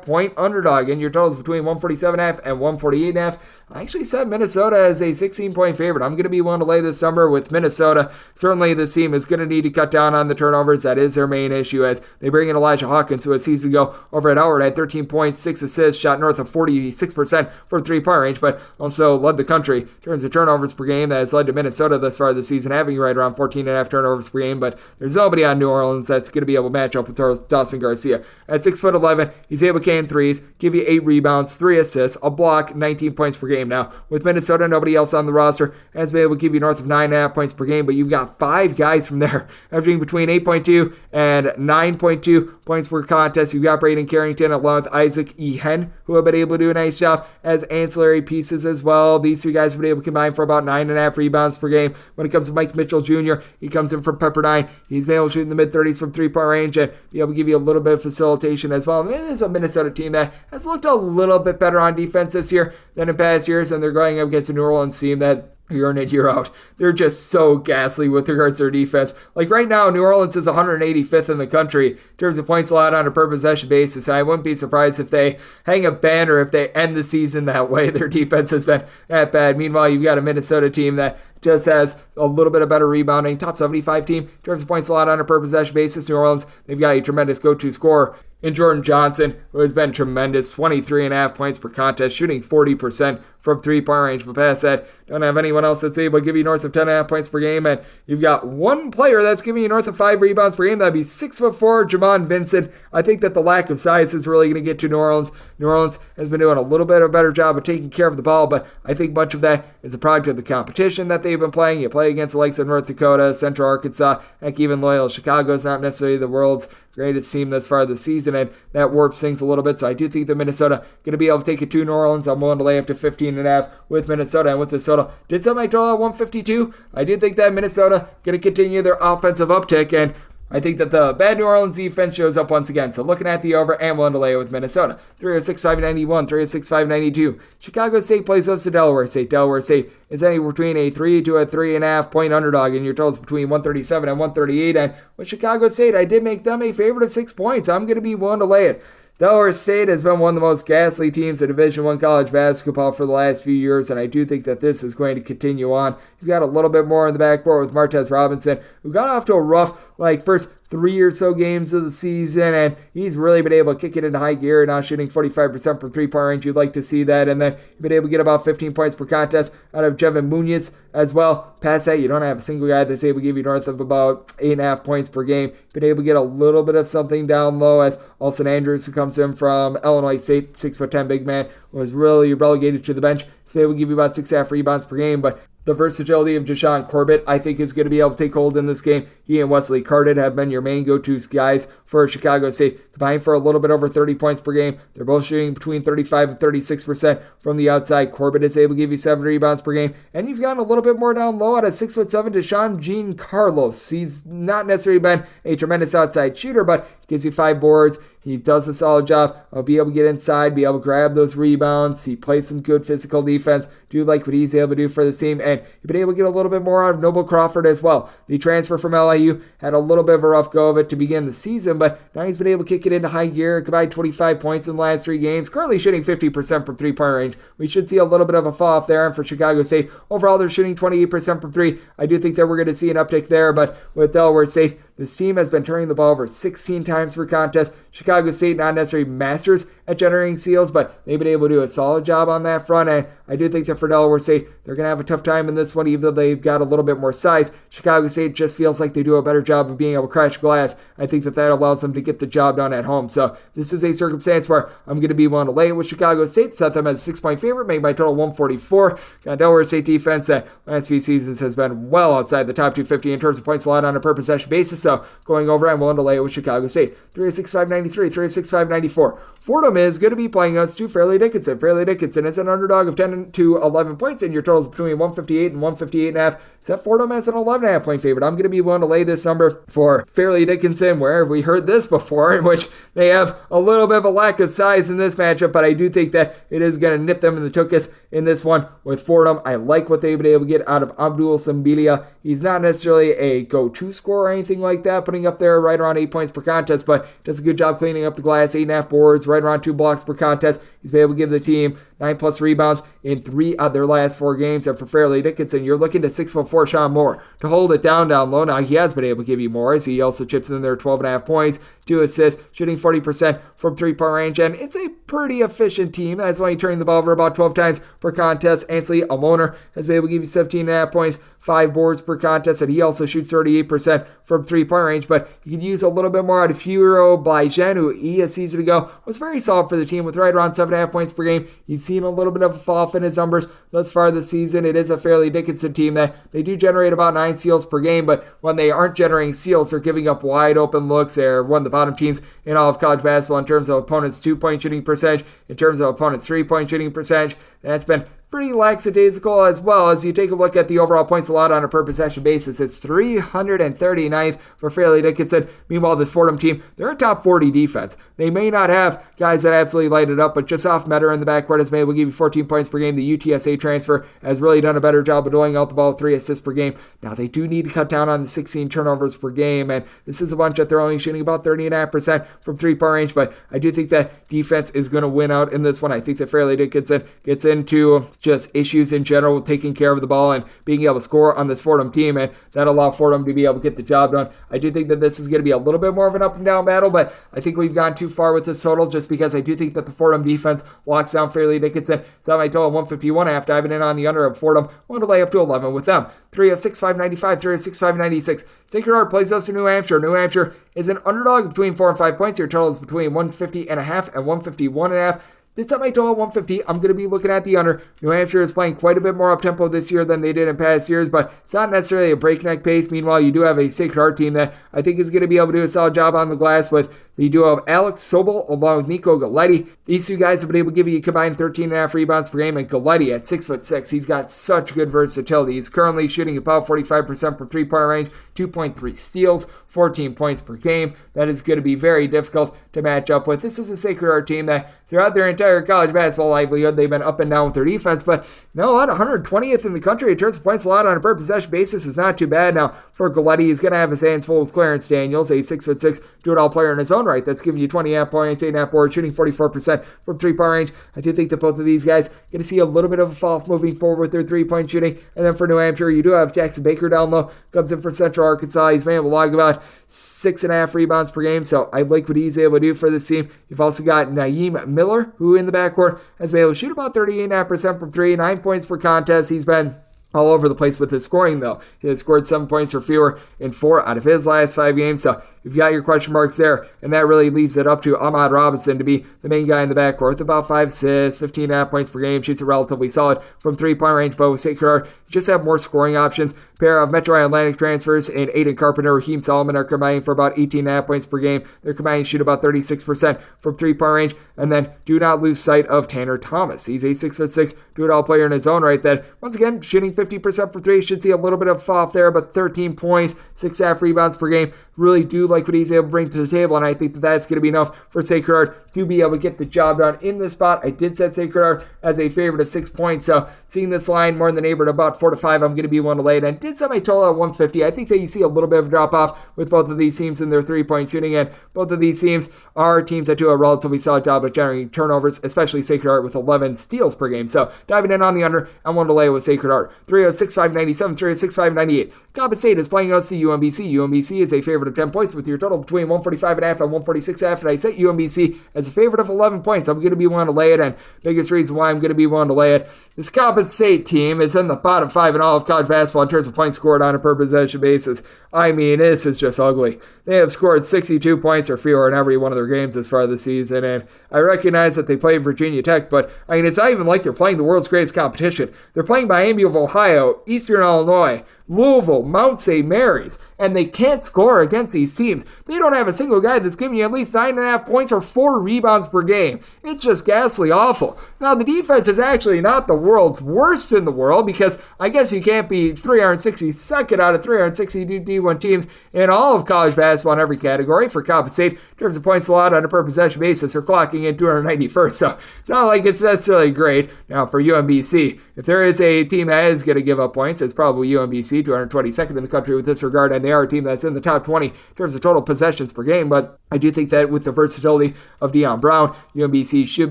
point underdog, and your total is between 147.5 and 148.5. I actually said Minnesota as a 16-point favorite. I'm going to be willing to lay this number with Minnesota. Certainly this team is going to need to cut down on the turnovers. That is their main issue, as they bring in Elijah Hawkins, who a season ago over at Howard had 13 points, 6 assists, shot north of 46% from three-point range, but also led the country in terms of turnovers per game. That has led to Minnesota thus far this season having right around 14.5 turnovers per game, but there's nobody on New Orleans that's going to be able to match up with Dawson Garcia. At 6'11", he's able to can threes, give you 8 rebounds, 3 assists, a block, 19 points per game. Now, with Minnesota, nobody else on the roster has been able to give you north of 9.5 points per game, but you've got 5 guys from there averaging between 8.2 and 9.2 points per contest. You've got Braden Carrington along with Isaac E. Hen, who have been able to do a nice job as ancillary pieces as well. These 2 guys have been able to combine for about 9.5 rebounds per game. When it comes to Mike Mitchell Jr., he comes in from Pepperdine. He's been able to shoot in the mid-30s from three-point range and be able to give you a little bit of facilitation as well. And it is a Minnesota team that has looked a little bit better on defense this year than in past years, and they're going up against a New Orleans team that year in and year out, they're just so ghastly with regards to their defense. Like right now, New Orleans is 185th in the country in terms of points allowed on a per possession basis. And I wouldn't be surprised if they hang a banner if they end the season that way. Their defense has been that bad. Meanwhile, you've got a Minnesota team that just has a little bit of better rebounding. Top 75 team in terms of points allowed on a per possession basis. New Orleans, they've got a tremendous go-to scorer And Jordan Johnson, who has been tremendous, 23.5 points per contest, shooting 40% from three-point range. But past that, don't have anyone else that's able to give you north of 10.5 points per game. And you've got one player that's giving you north of 5 rebounds per game. That'd be 6'4", Jamon Vincent. I think that the lack of size is really going to get to New Orleans. New Orleans has been doing a little bit of a better job of taking care of the ball, but I think much of that is a product of the competition that they've been playing. You play against the likes of North Dakota, Central Arkansas, heck, even Loyola Chicago is not necessarily the world's greatest team thus far this season, and that warps things a little bit. So I do think that Minnesota going to be able to take it to New Orleans. I'm willing to lay up to 15.5 with Minnesota, and with this total, did set my total at 152. I do think that Minnesota going to continue their offensive uptick, and I think that the bad New Orleans defense shows up once again. So looking at the over and willing to lay it with Minnesota. 306-591, 306-592. Chicago State plays us to Delaware State. Delaware State is anywhere between a 3 to a 3.5 point underdog, and your totals between 137 and 138. And with Chicago State, I did make them a favorite of 6 points. I'm going to be willing to lay it. Delaware State has been one of the most ghastly teams in Division I college basketball for the last few years, and I do think that this is going to continue on. You've got a little bit more in the backcourt with Martez Robinson, who got off to a rough, first 3 or so games of the season, and he's really been able to kick it into high gear, now shooting 45% from three-point range. You'd like to see that, and then you've been able to get about 15 points per contest out of Jevin Munoz as well. Past that, you don't have a single guy that's able to give you north of about 8.5 points per game. Been able to get a little bit of something down low as Alston Andrews, who comes in from Illinois State, 6'10" big man, was really relegated to the bench. He's been able to give you about 6.5 rebounds per game, but the versatility of Deshaun Corbett, I think, is going to be able to take hold in this game. He and Wesley Cardin have been your main go-to guys for Chicago State, combined for a little bit over 30 points per game. They're both shooting between 35 and 36% from the outside. Corbett is able to give you 7 rebounds per game, and you've gotten a little bit more down low out of 6'7" Deshaun Jean Carlos. He's not necessarily been a tremendous outside shooter, but he gives you 5 boards. He does a solid job of being able to get inside, be able to grab those rebounds. He plays some good physical defense. Do like what he's able to do for the team, and you've been able to get a little bit more out of Noble Crawford as well. The transfer from LIU had a little bit of a rough go of it to begin the season, but now he's been able to kick it into high gear, combined 25 points in the last 3 games, currently shooting 50% from three-point range. We should see a little bit of a fall off there, and for Chicago State, overall they're shooting 28% from 3. I do think that we're going to see an uptick there, but with Delaware State, this team has been turning the ball over 16 times per contest. Chicago State not necessarily masters at generating steals, but they've been able to do a solid job on that front, and I do think that for Delaware State, they're going to have a tough time in this one, even though they've got a little bit more size. Chicago State just feels like they do a better job of being able to crash glass. I think that allows them to get the job done at home. So this is a circumstance where I'm going to be willing to lay it with Chicago State, set them as a 6-point favorite, make my total 144. Got Delaware State defense that last few seasons has been well outside the top 250 in terms of points allowed on a per possession basis. So going over, I'm willing to lay it with Chicago State. 306-593, 306-594. Fordham is going to be playing us to Fairleigh Dickinson. Fairleigh Dickinson is an underdog of 10 to 11 points, and your totals between 158 and 158.5. Set Fordham as an 11.5 point favorite. I'm going to be willing to lay this number for Fairleigh Dickinson. Where have we heard this before? In which they have a little bit of a lack of size in this matchup, but I do think that it is going to nip them in the tuchus in this one with Fordham. I like what they've been able to get out of Abdul Sambilia. He's not necessarily a go-to scorer or anything like that, putting up there right around 8 points per contest, but does a good job cleaning up the glass, 8.5 boards, right around 2 blocks per contest. He's been able to give the team 9+ rebounds in 3 of their last 4 games. And for Fairleigh Dickinson, you're looking to 6'4" Sean Moore to hold it down low. Now, he has been able to give you more as he also chips in there 12.5 points, 2 assists, shooting 40% from three-point range. And it's a pretty efficient team. That's why he turning the ball over about 12 times per contest. Ansley Almoner has been able to give you 17.5 points, 5 boards per contest, and he also shoots 38% from three-point range. But you could use a little bit more out of Furo Blaisen, who a season ago was very solid for the team with right around 7.5 points per game. He's seen a little bit of a fall off in his numbers thus far this season. It is a Fairleigh Dickinson team that they do generate about 9 steals per game, but when they aren't generating steals, they're giving up wide open looks. They're one of the bottom teams in all of college basketball in terms of opponents' 2-point shooting percentage, in terms of opponents' 3-point shooting percentage. That's been pretty lackadaisical, as well as you take a look at the overall points allowed on a per possession basis. It's 339th for Fairleigh Dickinson. Meanwhile, this Fordham team, they're a top 40 defense. They may not have guys that absolutely light it up, but just off Metter in the backcourt has been able to give you 14 points per game. The UTSA transfer has really done a better job of doling out the ball with 3 assists per game. Now, they do need to cut down on the 16 turnovers per game, and this is a bunch that they're only shooting about 30.5% from three-point range, but I do think that defense is going to win out in this one. I think that Fairleigh Dickinson gets in into just issues in general with taking care of the ball and being able to score on this Fordham team, and that allowed Fordham to be able to get the job done. I do think that this is going to be a little bit more of an up and down battle, but I think we've gone too far with this total just because I do think that the Fordham defense locks down fairly Dickinson. So my total 151.5, diving in on the under of Fordham. Want to lay up to 11 with them. 306.595, 306.596. Sacred Heart plays us in New Hampshire. New Hampshire is an underdog between 4 and 5 points. Your total is between 150.5 and 151.5. Did set my total at 150. I'm going to be looking at the under. New Hampshire is playing quite a bit more up-tempo this year than they did in past years, but it's not necessarily a breakneck pace. Meanwhile, you do have a Sacred Heart team that I think is going to be able to do a solid job on the glass with the duo of Alex Sobel along with Nico Galletti. These two guys have been able to give you a combined 13.5 rebounds per game, and Galletti at 6'6", he's got such good versatility. He's currently shooting about 45% from three-point range, 2.3 steals, 14 points per game. That is going to be very difficult to match up with. This is a Sacred Heart team that throughout their entire college basketball livelihood, they've been up and down with their defense, but a lot 120th in the country in terms of points allowed on a per possession basis is not too bad. Now, for Galletti, he's going to have his hands full with Clarence Daniels, a 6'6", do-it-all player in his own right that's giving you 20.5 points, 8.5 boards, shooting 44% from three-point range. I do think that both of these guys going to see a little bit of a fall off moving forward with their three-point shooting. And then for New Hampshire, you do have Jackson Baker down low, comes in from Central Arkansas. He's been able to log about 6.5 rebounds per game, so I like what he's able to do for this team. You've also got Naeem Miller, who in the backcourt has been able to shoot about 38.5% from three, 9 points per contest. He's been all over the place with his scoring, though. He has scored 7 points or fewer in 4 out of his last 5 games, so you've got your question marks there, and that really leaves it up to Ahmad Robinson to be the main guy in the backcourt. About 5 assists, 15.5 points per game, shoots it relatively solid from three-point range, but with Sacred Heart, you just have more scoring options. A pair of Metro Atlantic transfers in Aiden Carpenter, Raheem Solomon are combining for about 18.5 points per game. They're combining to shoot about 36% from three-point range, and then do not lose sight of Tanner Thomas. He's a 6'6", do-it-all player in his own right that, once again, shooting 50% from three. Should see a little bit of fall off there, but 13 points, 6.5 rebounds per game. Really do like what he's able to bring to the table, and I think that that's going to be enough for Sacred Heart to be able to get the job done in this spot. I did set Sacred Heart as a favorite of 6 points, so seeing this line more in the neighborhood of about 4 to 5, I'm going to be one to lay it. And did set my total at 150. I think that you see a little bit of a drop-off with both of these teams in their three-point shooting, and both of these teams are teams that do a relatively solid job of generating turnovers, especially Sacred Heart with 11 steals per game. So diving in on the under, I'm one to lay with Sacred Heart. 306.597, 306.598. Coppin State is playing us to UMBC. UMBC is a favorite of 10 points with your total between 145.5 and 146.5, and I set UMBC as a favorite of 11 points. I'm going to be one to lay it, and biggest reason why I'm going to be one to lay it, this Coppin State team is in the bottom 5 in all of college basketball in terms of points scored on a per possession basis. I mean, this is just ugly. They have scored 62 points or fewer in every one of their games this far this season, and I recognize that they played Virginia Tech, but I mean, it's not even like they're playing the world's greatest competition. They're playing Miami of Ohio, Eastern Illinois, Louisville, Mount St. Mary's, and they can't score against these teams. They don't have a single guy that's giving you at least 9.5 points or 4 rebounds per game. It's just ghastly awful. Now, the defense is actually not the world's worst in the world, because I guess you can't be 362nd out of 362 D1 teams in all of college basketball in every category. For Coppin State, in terms of points allowed on a per possession basis, they're clocking in 291st, so it's not like it's necessarily great. Now, for UMBC, if there is a team that is going to give up points, it's probably UMBC, 222nd in the country with this regard, and they are a team that's in the top 20 in terms of total possessions per game. But I do think that with the versatility of Deion Brown, UMBC should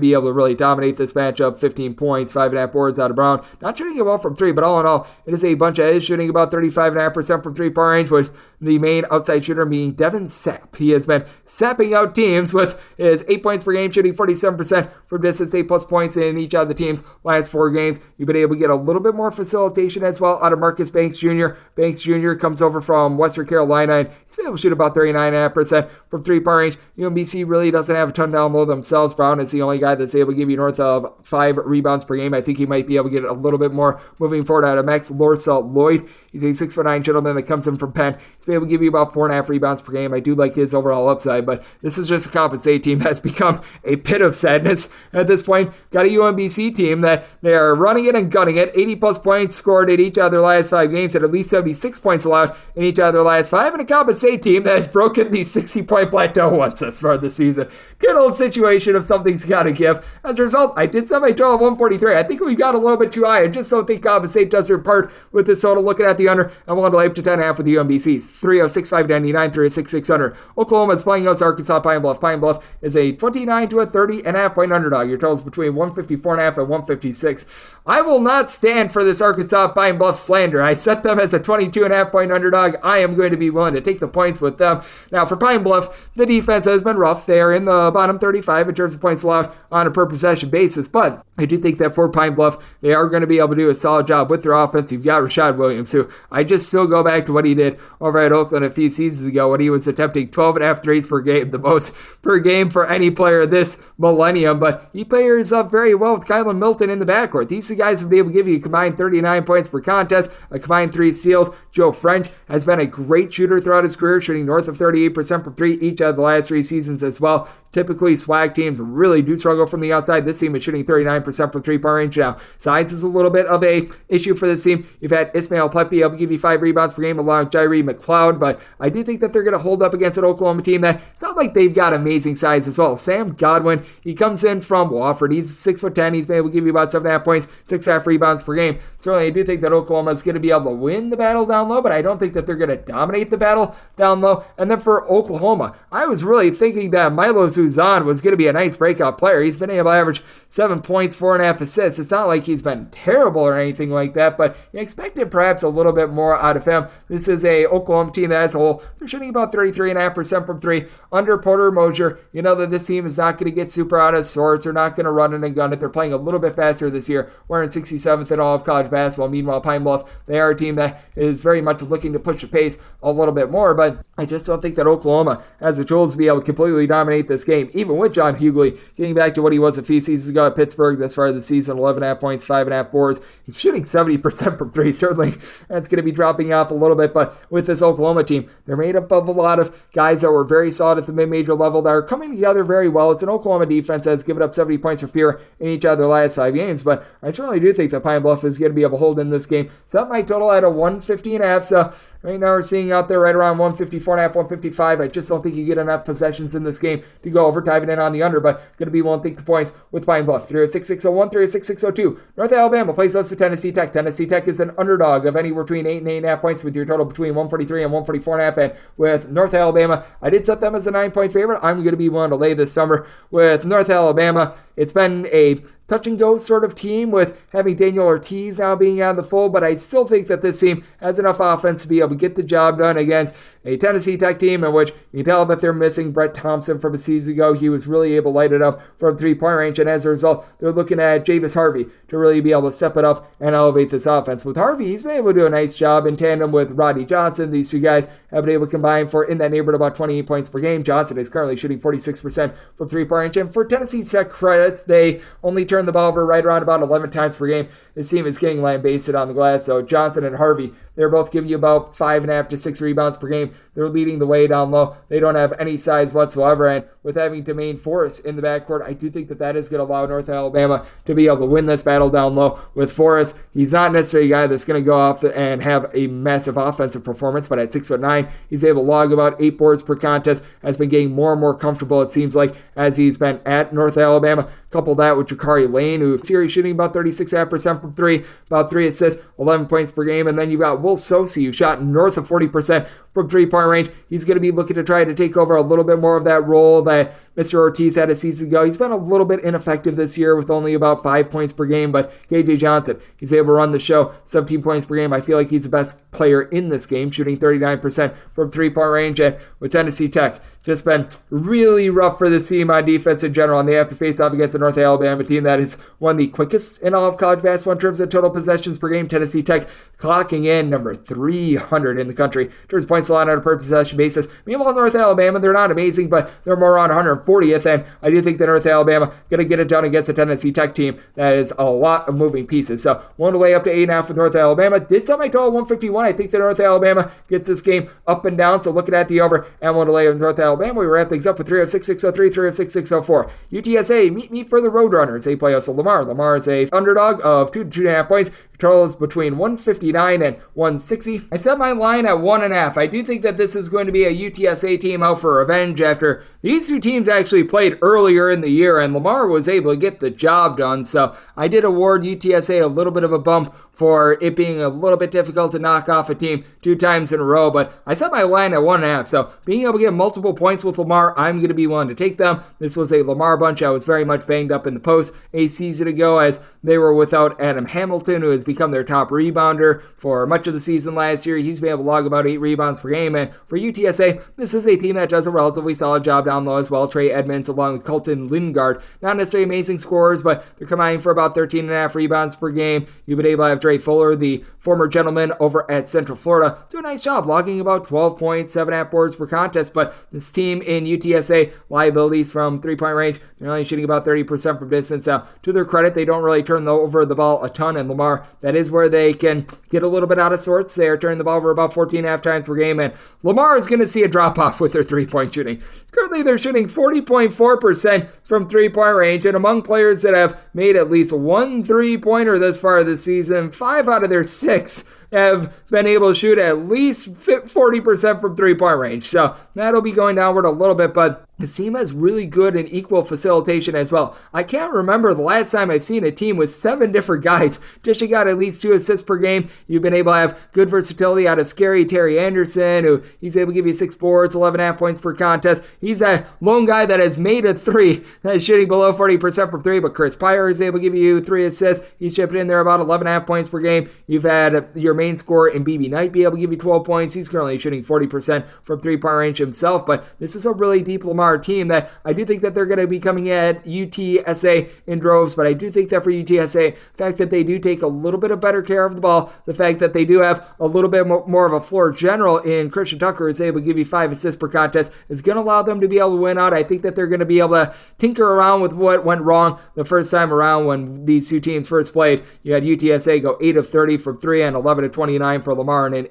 be able to really dominate this matchup. 15 points, 5.5 boards out of Brown. Not shooting it well from three, but all in all, it is a bunch of edge shooting about 35.5% from three-point range, with the main outside shooter being Devin Sapp. He has been sapping out teams with his 8 points per game, shooting 47% from distance, 8+ points in each of the team's last 4 games. You've been able to get a little bit more facilitation as well out of Marcus Banks Jr. Banks Jr. comes over from Western Carolina, and he's been able to shoot about 39.5% from three-point range. UMBC really doesn't have a ton down low themselves. Brown is the only guy that's able to give you north of 5 rebounds per game. I think he might be able to get a little bit more moving forward out of Max Lorsell Lloyd. He's a 6'9" gentleman that comes in from Penn. He's been able to give you about 4.5 rebounds per game. I do like his overall upside, but this is just a Coppin State team that's become a pit of sadness at this point. Got a UMBC team that they are running it and gunning it. 80+ points scored in each of their last 5 games, and at least 76 points allowed in each of their last 5, and a Coppin State team that has broken the 60-point plateau once thus far this season. Good old situation of something's got to give. As a result, I did set my total of 143. I think we got a little bit too high. I just don't think Coppin State does their part with this total. Looking at the under, I'm willing to lay up to 10.5 with the UMBCs. 306, 599, 306, 600. Oklahoma is playing against Arkansas Pine Bluff. Pine Bluff is a 29 to a 30.5 point underdog. Your total is between 154.5 and 156. I will not stand for this Arkansas Pine Bluff slander. I set them as a 22.5 point underdog. I am going to be willing to take the points with them. Now, for Pine Bluff, the defense has been rough. They are in the bottom 35 in terms of points allowed on a per possession basis, but I do think that for Pine Bluff, they are going to be able to do a solid job with their offense. You've got Rashad Williams, who I just still go back to what he did over at Oakland a few seasons ago when he was attempting 12.5 threes per game, the most per game for any player this millennium, but he pairs up very well with Kylan Milton in the backcourt. These two guys have been able to give you a combined 39 points per contest, a combined 3 steals. Joe French has been a great shooter throughout his career, shooting north of 38% from 3 each of the last 3 seasons as well. Typically, swag teams really do struggle from the outside. This team is shooting 39% from 3-point range now. Size is a little bit of a issue for this team. You've had Ismail Plepi able to give you 5 rebounds per game along with Jairi McLeod, but I do think that they're going to hold up against an Oklahoma team that it's not like they've got amazing size as well. Sam Godwin, he comes in from Wofford. He's 6'10". He's been able to give you about 7.5 points, 6.5 rebounds per game. Certainly, I do think that Oklahoma is going to be able to win the battle down low, but I don't think that they're going to dominate the battle down low. And then for Oklahoma, I was really thinking that Milo Zuzan was going to be a nice breakout player. He's been able to average 7 points, 4.5 assists. It's not like he's been terrible or anything like that, but you expected perhaps a little bit more out of him. This is a Oklahoma team that as a whole, they're shooting about 33.5% from 3. Under Porter Mosier, you know that this team is not going to get super out of sorts. They're not going to run it and gun it. They're playing a little bit faster this year. We're in 67th in all of college basketball. Meanwhile, Pine Bluff, they are a team that is very much looking to push the pace a little bit more, but I just don't think that Oklahoma has the tools to be able to completely dominate this game, even with John Hughley getting back to what he was a few seasons ago at Pittsburgh this far this season, 11.5 points, 5.5 boards. He's shooting 70% from 3. Certainly, that's going to be dropping off a little bit, but with this Oklahoma team, they're made up of a lot of guys that were very solid at the mid-major level that are coming together very well. It's an Oklahoma defense that has given up 70 points or fewer in each of their last 5 games, but I certainly do think that Pine Bluff is going to be able to hold in this game. So that might total at a 150.5. So right now we're seeing out there right around 154.5, 155. I just don't think you get enough possessions in this game to go over, diving in on the under, but going to be willing to take the points with Pine Bluff. 306, 601, 306, 602. North Alabama plays host to Tennessee Tech. Tennessee Tech is an underdog of anywhere between 8 and 8.5 points, with your total between 143 and 144.5. And with North Alabama, I did set them as a 9-point favorite. I'm going to be willing to lay this summer with North Alabama. It's been a touch-and-go sort of team with having Daniel Ortiz now being out of the fold, but I still think that this team has enough offense to be able to get the job done against a Tennessee Tech team in which you can tell that they're missing Brett Thompson from a season ago. He was really able to light it up from 3-point range, and as a result, they're looking at Javis Harvey to really be able to step it up and elevate this offense. With Harvey, he's been able to do a nice job in tandem with Rodney Johnson. These two guys have been able to combine for in that neighborhood about 28 points per game. Johnson is currently shooting 46% from 3-point range, and for Tennessee Tech credits, they only turn the ball over right around about 11 times per game. This team is getting lambasted on the glass, so Johnson and Harvey, they're both giving you about 5.5 to 6 rebounds per game. They're leading the way down low. They don't have any size whatsoever, and with having Demaine Forrest in the backcourt, I do think that that is going to allow North Alabama to be able to win this battle down low. With Forrest, he's not necessarily a guy that's going to go off and have a massive offensive performance, but at 6'9", he's able to log about 8 boards per contest, has been getting more and more comfortable, it seems like, as he's been at North Alabama. Couple that with Jakari Lane, who's shooting about 36.5% from 3, about 3 assists, 11 points per game, and then you've got Will Sosi, who shot north of 40% from 3-point range. He's going to be looking to try to take over a little bit more of that role that Mr. Ortiz had a season ago. He's been a little bit ineffective this year with only about 5 points per game, but KJ Johnson, he's able to run the show, 17 points per game. I feel like he's the best player in this game, shooting 39% from 3-point range. And with Tennessee Tech, just been really rough for this team on defense in general, and they have to face off against a North Alabama team that is one of the quickest in all of college basketball in terms of total possessions per game. Tennessee Tech clocking in number 300 in the country in terms of points allowed on a per possession basis. Meanwhile, North Alabama, they're not amazing, but they're more around 140th, and I do think that North Alabama going to get it done against a Tennessee Tech team that is a lot of moving pieces. So one way up to 8.5 with North Alabama. Did set my total 151. I think that North Alabama gets this game up and down, so looking at the over and one to lay with North Alabama. We wrap things up with 306, 603, 306, 604. UTSA, meet me for the Roadrunners. They play us to Lamar. Lamar is a underdog of 2 to 2.5 points. total is between 159 and 160. I set my line at 1.5. I do think that this is going to be a UTSA team out for revenge after these two teams actually played earlier in the year, and Lamar was able to get the job done. So I did award UTSA a little bit of a bump for it being a little bit difficult to knock off a team 2 times in a row, but I set my line at 1.5, so being able to get multiple points with Lamar, I'm going to be willing to take them. This was a Lamar bunch. I was very much banged up in the post a season ago as they were without Adam Hamilton, who has become their top rebounder for much of the season last year. He's been able to log about 8 rebounds per game, and for UTSA, this is a team that does a relatively solid job down low as well. Trey Edmonds along with Colton Lingard, not necessarily amazing scorers, but they're combining for about 13.5 rebounds per game. You've been able to have Dre Fuller, the former gentleman over at Central Florida, do a nice job logging about 12 points, 7.5 boards per contest, but this team in UTSA, liabilities from three-point range, they're only shooting about 30% from distance. Now, to their credit, they don't really turn over the ball a ton, and Lamar, that is where they can get a little bit out of sorts. They are turning the ball over about 14.5 times per game, and Lamar is going to see a drop-off with their three-point shooting. Currently, they're shooting 40.4% from three-point range, and among players that have made at least one three-pointer this far this season, 5 out of their 6 have been able to shoot at least 40% from three-point range. So that'll be going downward a little bit, but this team has really good and equal facilitation as well. I can't remember the last time I've seen a team with 7 different guys dishing out at least 2 assists per game. You've been able to have good versatility out of Scary Terry Anderson, who he's able to give you 6 boards, 11.5 points per contest. He's a lone guy that has made a 3 that is shooting below 40% from 3, but Chris Pyer is able to give you 3 assists. He's chipping in there about 11.5 points per game. You've had your main scorer in BB Knight be able to give you 12 points. He's currently shooting 40% from three-point range himself, but this is a really deep Lamar team that I do think that they're going to be coming at UTSA in droves, but I do think that for UTSA, the fact that they do take a little bit of better care of the ball, the fact that they do have a little bit more of a floor general in Christian Tucker is able to give you 5 assists per contest, is going to allow them to be able to win out. I think that they're going to be able to tinker around with what went wrong the first time around when these two teams first played. You had UTSA go 8 of 30 from 3 and 11 of 29 for Lamar, and an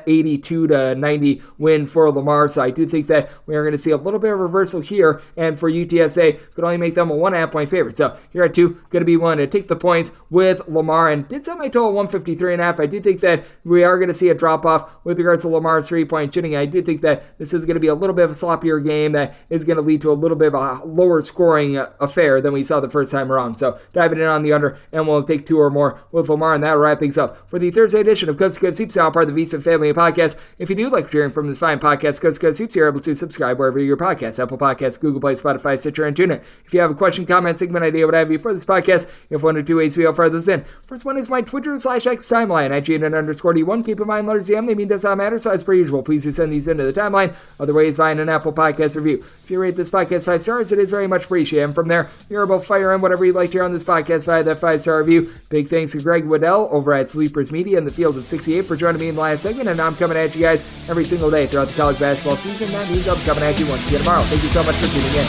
82-90 win for Lamar. So I do think that we are going to see a little bit of reversal here, and for UTSA, could only make them a 1.5 point favorite. So here at 2, going to be willing to take the points with Lamar, and did set my total 153.5. I do think that we are going to see a drop off with regards to Lamar's 3-point shooting. I do think that this is going to be a little bit of a sloppier game that is going to lead to a little bit of a lower scoring affair than we saw the first time around. So diving in on the under, and we'll take 2 or more with Lamar, and that'll wrap things up for the Thursday edition of Coast to Coast Hoops, now part of the VSiN family podcast. If you do like hearing from this fine podcast, Coast to Coast Hoops, you're able to subscribe wherever you get your podcasts, Apple Podcasts, Google Play, Spotify, Stitcher, and TuneIn. If you have a question, comment, segment, idea, what have you for this podcast, you have 1 or 2 ways we offer those in. First one is my Twitter/X timeline at GNN_D1. Keep in mind, letters M, they mean does not matter, so as per usual, please do send these into the timeline. Other ways, find an Apple Podcast review. If you rate this podcast 5 stars, it is very much appreciated. And from there, you're able to fire in whatever you'd like to hear on this podcast via that 5-star review. Big thanks to Greg Waddell over at Sleepers Media in the Field of 68 for joining me in the last segment, and I'm coming at you guys every single day throughout the college basketball season. That means I'll be coming at you once again tomorrow. Thank you so much for tuning in.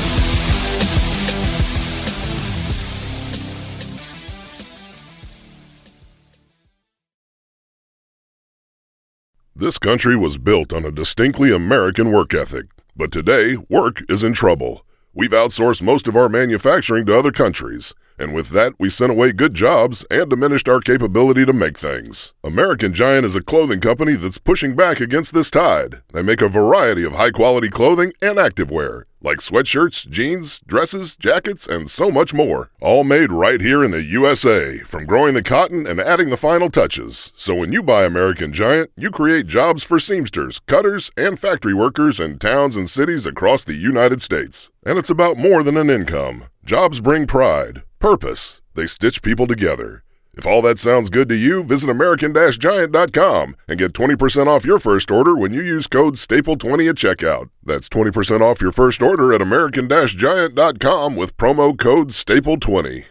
This country was built on a distinctly American work ethic, but today, work is in trouble. We've outsourced most of our manufacturing to other countries, and with that, we sent away good jobs and diminished our capability to make things. American Giant is a clothing company that's pushing back against this tide. They make a variety of high-quality clothing and activewear, like sweatshirts, jeans, dresses, jackets, and so much more. All made right here in the USA, from growing the cotton and adding the final touches. So when you buy American Giant, you create jobs for seamsters, cutters, and factory workers in towns and cities across the United States. And it's about more than an income. Jobs bring pride, purpose. They stitch people together. If all that sounds good to you, visit American-Giant.com and get 20% off your first order when you use code STAPLE20 at checkout. That's 20% off your first order at American-Giant.com with promo code STAPLE20.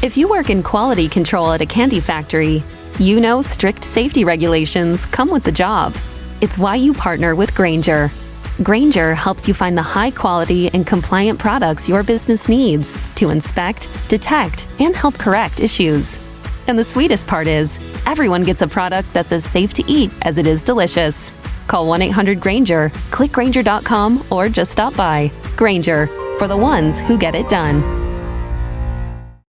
If you work in quality control at a candy factory, you know strict safety regulations come with the job. It's why you partner with Grainger. Grainger helps you find the high-quality and compliant products your business needs to inspect, detect, and help correct issues. And the sweetest part is, everyone gets a product that's as safe to eat as it is delicious. Call 1-800-GRAINGER, click Grainger.com, or just stop by. Grainger, for the ones who get it done.